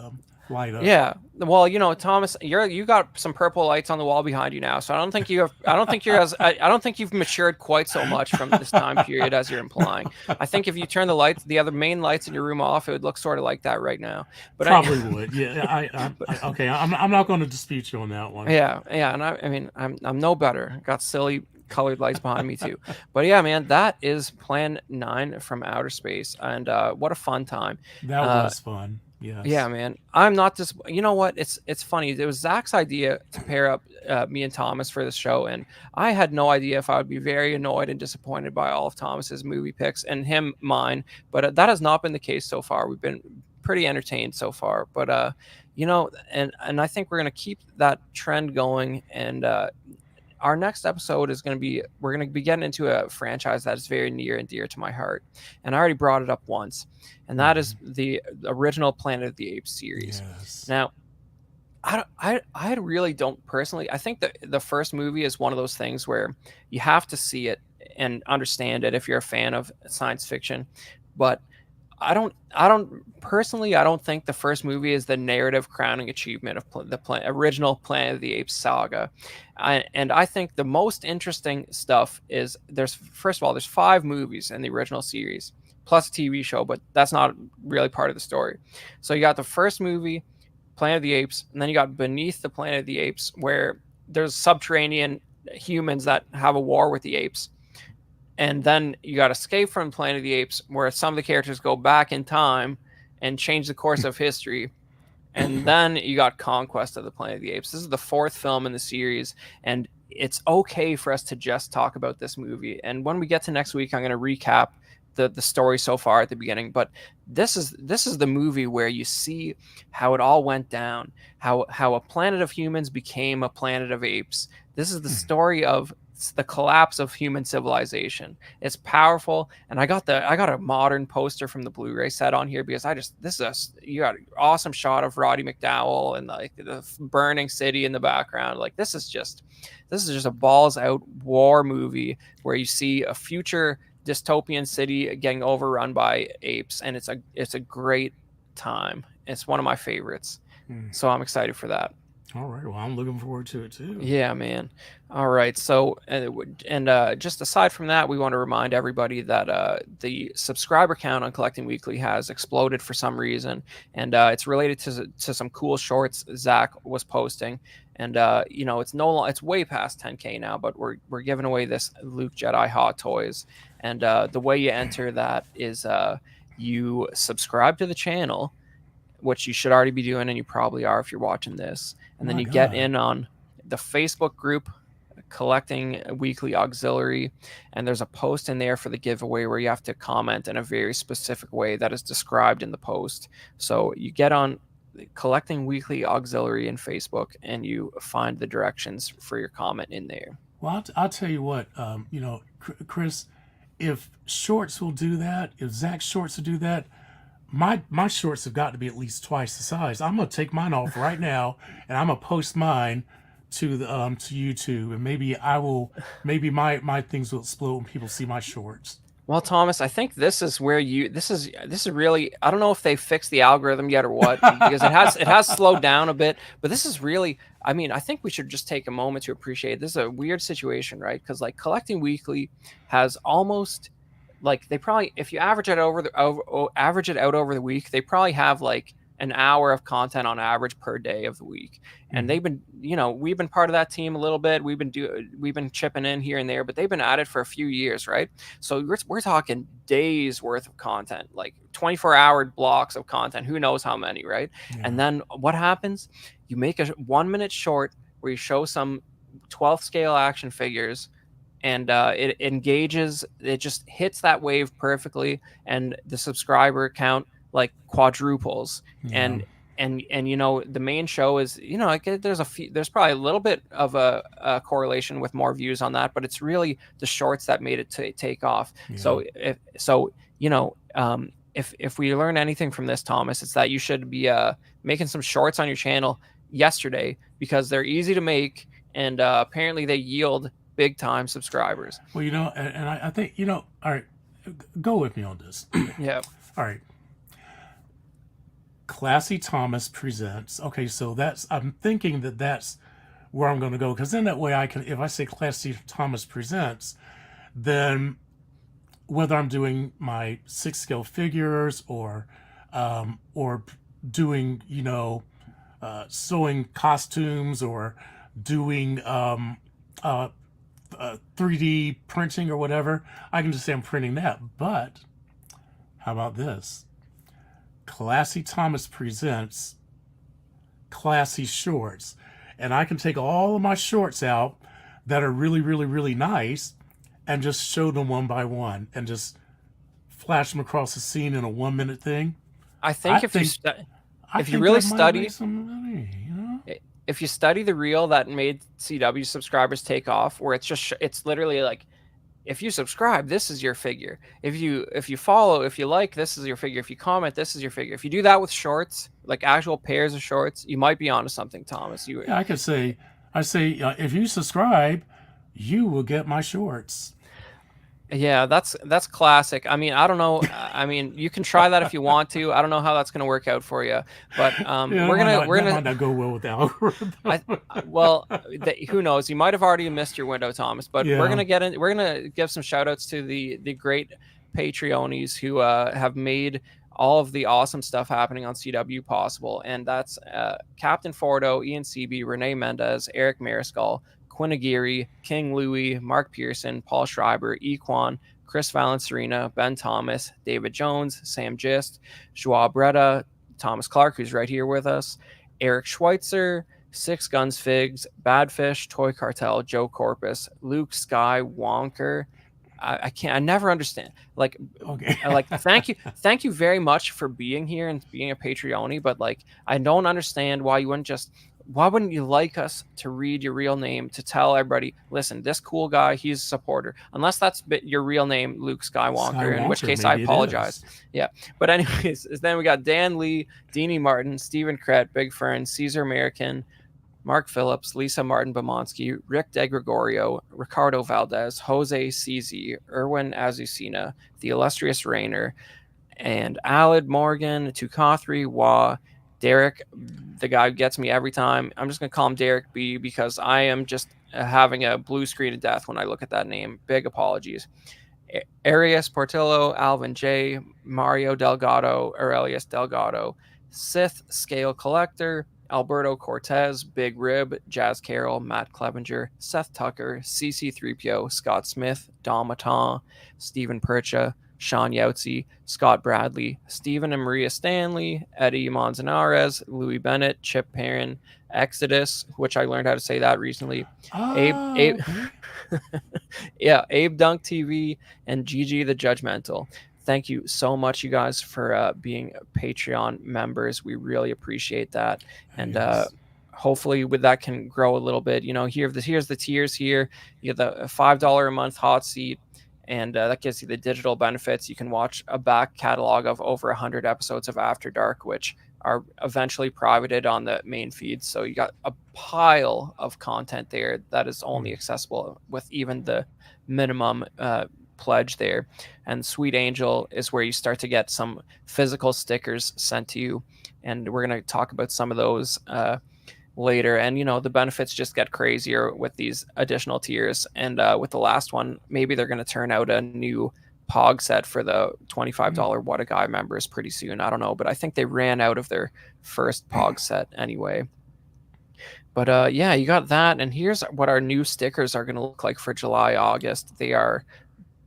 light up. Yeah, well, Thomas, you got some purple lights on the wall behind you now, so I don't think you've matured quite so much from this time period as you're implying. I think if you turn the other main lights in your room off, it would look sort of like that right now. But probably would. Yeah, okay. I'm not going to dispute you on that one. Yeah, and I mean, I'm no better. Got silly colored lights behind me too. But yeah, man, that is Plan 9 from Outer Space, and what a fun time. That was fun. Yes. Yeah, man. I'm not just. You know what? It's funny. It was Zach's idea to pair up me and Thomas for this show, and I had no idea if I would be very annoyed and disappointed by all of Thomas's movie picks and mine. But that has not been the case so far. We've been pretty entertained so far. But and I think we're gonna keep that trend going. And our next episode is we're going to be getting into a franchise that is very near and dear to my heart. And I already brought it up once, and that is the original Planet of the Apes series. Yes. Now, I really don't personally. I think that the first movie is one of those things where you have to see it and understand it if you're a fan of science fiction. But I don't think the first movie is the narrative crowning achievement of the original Planet of the Apes saga. And I think the most interesting stuff is there's 5 movies in the original series plus a TV show, but that's not really part of the story. So you got the first movie, Planet of the Apes, and then you got Beneath the Planet of the Apes, where there's subterranean humans that have a war with the apes. And then you got Escape from Planet of the Apes, where some of the characters go back in time and change the course of history. And then you got Conquest of the Planet of the Apes. This is the 4th film in the series, and it's okay for us to just talk about this movie. And when we get to next week, I'm going to recap the story so far at the beginning. But this is the movie where you see how it all went down, how a planet of humans became a planet of apes. This is the story of the collapse of human civilization. It's powerful, and I got a modern poster from the Blu-ray set on here because you got an awesome shot of Roddy McDowell and like the burning city in the background. Like this is just a balls out war movie where you see a future dystopian city getting overrun by apes, and it's a great time. It's one of my favorites, so I'm excited for that. All right. Well, I'm looking forward to it too. Yeah, man. All right. So, and just aside from that, we want to remind everybody that the subscriber count on Collecting Weekly has exploded for some reason, and it's related to some cool shorts Zach was posting. And it's way past 10K now, but we're giving away this Luke Jedi Hot Toys, and the way you enter that is you subscribe to the channel, which you should already be doing, and you probably are if you're watching this. And then get in on the Facebook group, Collecting Weekly Auxiliary, and there's a post in there for the giveaway where you have to comment in a very specific way that is described in the post. So you get on Collecting Weekly Auxiliary in Facebook, and you find the directions for your comment in there. Well, I'll tell you what, Chris, if Shorts will do that, if Zach's Shorts will do that, my shorts have got to be at least twice the size. I'm gonna take mine off right now, and I'm gonna post mine to the to YouTube, and maybe my things will explode when people see my shorts. Well, Thomas, I think this is where this is really, I don't know if they fixed the algorithm yet or what, because it has slowed down a bit, but this is really, I mean, I think we should just take a moment to appreciate this is a weird situation, right? Because like Collecting Weekly has almost, like, they probably, if you average it average it out over the week, they probably have like an hour of content on average per day of the week. And they've been, we've been part of that team a little bit. We've been chipping in here and there, but they've been at it for a few years, right? So we're talking days worth of content, like 24-hour blocks of content, who knows how many, right? Yeah. And then what happens? You make a 1-minute short where you show some 12th scale action figures, and it engages, it just hits that wave perfectly, and the subscriber count like quadruples. Yeah. And the main show is, like, there's probably a little bit of a correlation with more views on that, but it's really the shorts that made it take off. Yeah. If we learn anything from this, Thomas, it's that you should be making some shorts on your channel yesterday, because they're easy to make, and apparently they yield big time subscribers. Well, and I think, all right, go with me on this. Yeah. All right. Classy Thomas presents. Okay, so I'm thinking that's where I'm going to go, because then that way I can, if I say Classy Thomas presents, then whether I'm doing my 6 scale figures or doing, sewing costumes, or doing 3D printing or whatever, I can just say I'm printing that. But how about this? Classy Thomas presents Classy Shorts. And I can take all of my shorts out that are really, really, really nice and just show them one by one and just flash them across the scene in a 1-minute thing. I think if you really study, if you study the reel that made CW subscribers take off, where it's literally like, if you subscribe, this is your figure. If you follow, if you like, this is your figure. If you comment, this is your figure. If you do that with shorts, like actual pairs of shorts, you might be onto something, Thomas. I could say, if you subscribe, you will get my shorts. Yeah, that's classic. I mean, I don't know. I mean, you can try that if you want to. I don't know how that's going to work out for you, but we're gonna might not go well with the algorithm. Who knows? You might have already missed your window, Thomas. But Yeah. we're gonna give some shout outs to the great Patreonies who have made all of the awesome stuff happening on CW possible, and that's Captain Fordo, Ian Seaby, Renee Mendez, Eric Mariscal, Quinn Aguirre, King Louie, Mark Pearson, Paul Schreiber, Equan, Chris Valencerina, Ben Thomas, David Jones, Sam Gist, Joao Bretta, Thomas Clark, who's right here with us, Eric Schweitzer, Six Guns Figs, Badfish, Toy Cartel, Joe Corpus, Luke Sky, Wonker. I never understand. Like, Okay. Thank you very much for being here and being a Patreoni, but like, I don't understand why wouldn't you like us to read your real name, to tell everybody, listen, this cool guy, he's a supporter, unless that's your real name, Luke Skywalker, in which case I apologize. Yeah. But anyways, then we got Dan Lee, Deanie Martin, Stephen Krett, Big Fern, Caesar American, Mark Phillips, Lisa Martin Bomonsky, Rick De Gregorio, Ricardo Valdez, Jose CZ, Erwin Azucena, the illustrious Rainer, and Alid Morgan, Tukathri, Wah, Derek, the guy who gets me every time. I'm just going to call him Derek B, because I am just having a blue screen of death when I look at that name. Big apologies. Arias Portillo, Alvin J, Mario Delgado, Aurelius Delgado, Sith Scale Collector, Alberto Cortez, Big Rib, Jazz Carroll, Matt Clevenger, Seth Tucker, CC3PO, Scott Smith, Dom Matan, Stephen Percha, Sean Yautsy, Scott Bradley, Stephen and Maria Stanley, Eddie Manzanares, Louis Bennett, Chip Perrin, Exodus, which I learned how to say that recently. Abe Abe Dunk TV, and Gigi the Judgmental. Thank you so much, you guys, for being Patreon members. We really appreciate that. And Yes. hopefully with that can grow a little bit. Here's the tiers here. You have the $5 a month hot seat, and that gives you the digital benefits. You can watch a back catalog of over 100 episodes of After Dark, which are eventually privated on the main feed. So you got a pile of content there that is only accessible with even the minimum pledge there. And Sweet Angel is where you start to get some physical stickers sent to you, and we're going to talk about some of those later. And the benefits just get crazier with these additional tiers. And with the last one, maybe they're going to turn out a new Pog set for the $25 What a Guy members pretty soon. I don't know, but I think they ran out of their first Pog set anyway. But yeah, you got that. And here's what our new stickers are going to look like for July, August. They are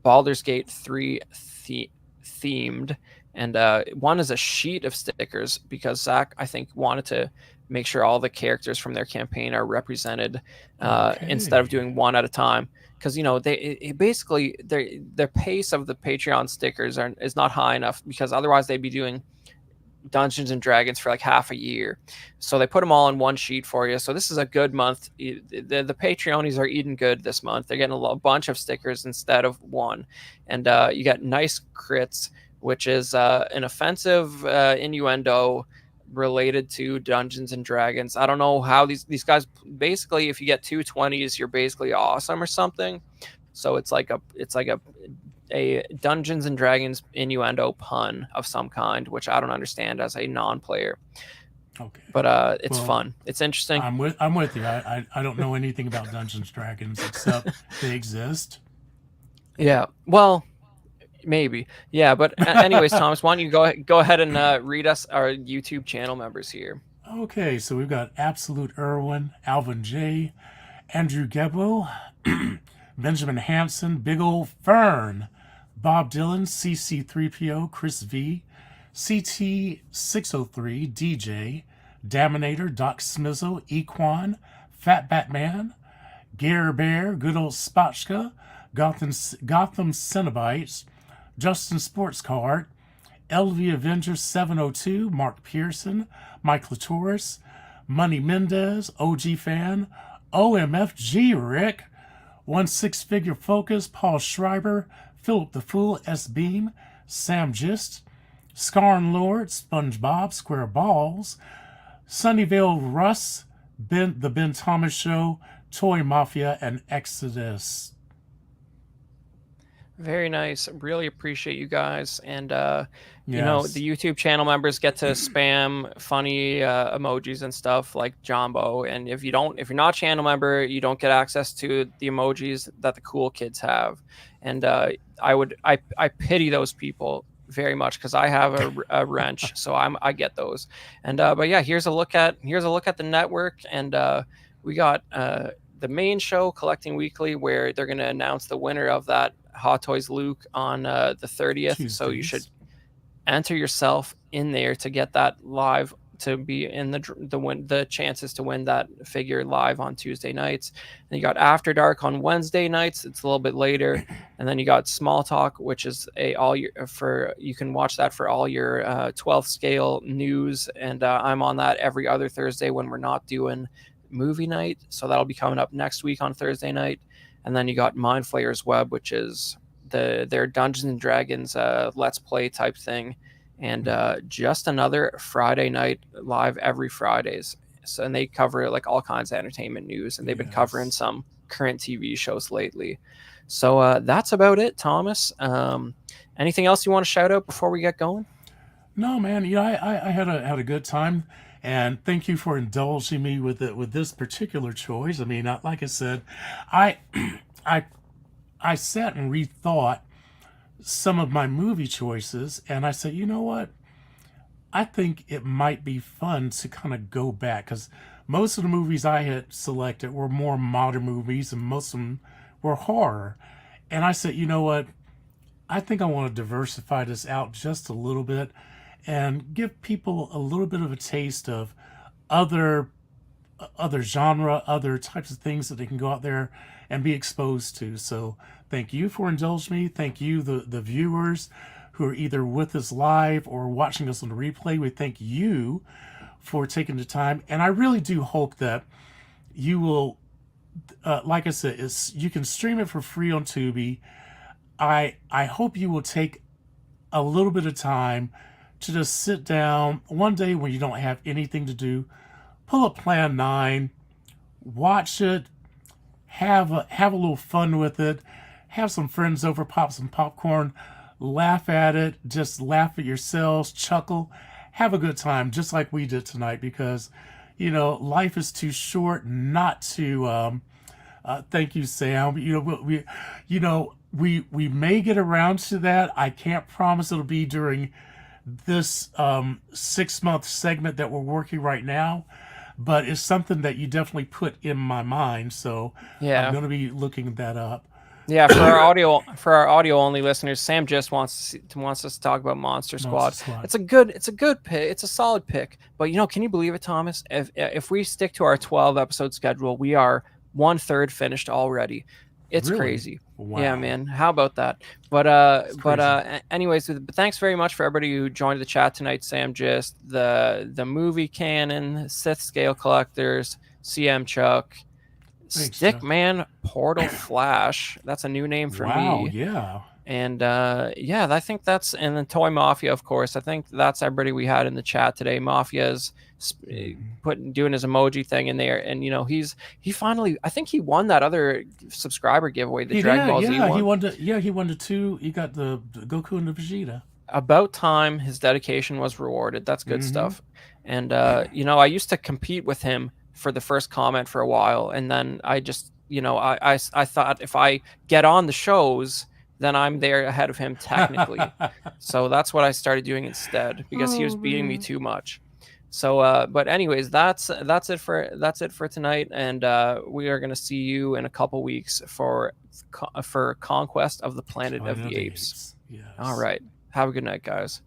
Baldur's Gate 3 themed. And one is a sheet of stickers because Zach, I think, wanted to make sure all the characters from their campaign are represented instead of doing one at a time. Because basically their pace of the Patreon stickers is not high enough, because otherwise they'd be doing Dungeons and Dragons for like half a year. So they put them all in one sheet for you. So this is a good month. The Patreonies are eating good this month. They're getting a bunch of stickers instead of one. And you got Nice Crits, which is an offensive innuendo related to Dungeons and Dragons. I don't know how these guys, basically, if you get 2 20s, you're basically awesome or something. So it's like a Dungeons and Dragons innuendo pun of some kind, which I don't understand as a non-player. Okay, but it's fun. It's interesting. I'm with you. I don't know anything about Dungeons and Dragons except they exist. Yeah, well, maybe. Yeah, but anyways, Thomas, why don't you go ahead and read us our YouTube channel members here. Okay, so we've got Absolute Irwin, Alvin J, Andrew Gebo, Benjamin Hansen, Big Ol' Fern, Bob Dylan, CC3PO, Chris V, CT603, DJ, Daminator, Doc Smizzle, Equan, Fat Batman, Gare Bear, Good Old Spotchka, Gotham Cenobites, Justin Sports Card, LV Avenger 702, Mark Pearson, Mike Latoris, Money Mendez, OG Fan, OMFG Rick, One Six Figure Focus, Paul Schreiber, Philip the Fool, S Beam, Sam Gist, Scarn Lord, SpongeBob, Square Balls, Sunnyvale Russ, The Ben Thomas Show, Toy Mafia, and Exodus. Very nice. Really appreciate you guys. And Yes. the YouTube channel members get to spam funny emojis and stuff like Jumbo. And if you're not a channel member, you don't get access to the emojis that the cool kids have. And I pity those people very much, because I have a wrench, so I get those. And but yeah, here's a look at the network. And we got the main show, Collecting Weekly, where they're going to announce the winner of that Hot Toys Luke on the 30th. Tuesdays. So you should enter yourself in there to get that live, to be in the chances to win that figure live on Tuesday nights. And you got After Dark on Wednesday nights. It's a little bit later. And then you got Small Talk, which is you can watch that for all your 12th scale news. And I'm on that every other Thursday when we're not doing movie night. So that'll be coming up next week on Thursday night. And then you got Mind Flayer's Web, which is their Dungeons and Dragons Let's Play type thing. And just another Friday night live every Fridays. So, and they cover like all kinds of entertainment news, and they've been covering some current TV shows lately. So that's about it, Thomas. Anything else you want to shout out before we get going? No, man. I had a good time, and thank you for indulging me with this particular choice. I mean, like I said, I sat and rethought some of my movie choices, and I said, you know what? I think it might be fun to kind of go back, because most of the movies I had selected were more modern movies, and most of them were horror. And I said, you know what? I think I want to diversify this out just a little bit and give people a little bit of a taste of other genre, other types of things that they can go out there and be exposed to. So thank you for indulging me. Thank you, the viewers who are either with us live or watching us on the replay. We thank you for taking the time. And I really do hope that you will, like I said, you can stream it for free on Tubi. I hope you will take a little bit of time to just sit down one day when you don't have anything to do, pull up Plan 9, watch it, have a little fun with it, have some friends over, pop some popcorn, laugh at it, just laugh at yourselves, chuckle, have a good time, just like we did tonight, because, life is too short not to, thank you, Sam. We may get around to that. I can't promise it'll be during this 6-month segment that we're working right now, but it's something that you definitely put in my mind. So Yeah. I'm going to be looking that up. Yeah, for our audio only listeners, Sam just wants us to talk about Monster Squad. It's a good pick. It's a solid pick. But can you believe it, Thomas? If we stick to our 12 episode schedule, we are 1/3 finished already. It's Really? crazy. Wow. Yeah, man. How about that? But anyways, thanks very much for everybody who joined the chat tonight. Sam Gist, the movie canon, Sith Scale Collectors, CM Chuck, Thanks, Chuck. Stickman, Portal Flash. That's a new name for Wow, me. yeah. And I think that's, and then Toy Mafia, of course. I think that's everybody we had in the chat today. Mafia's doing his emoji thing in there, and he finally, I think he won that other subscriber giveaway, the Dragon Ball Z one. He won the 2. He got the Goku and the Vegeta. About time his dedication was rewarded. That's good stuff. And I used to compete with him for the first comment for a while, and then I just I thought if I get on the shows, then I'm there ahead of him technically. So that's what I started doing instead, because he was beating me too much. So but anyways, that's it for tonight, and we are going to see you in a couple weeks for Conquest of the Planet of the Apes. Yes. All right, have a good night, guys.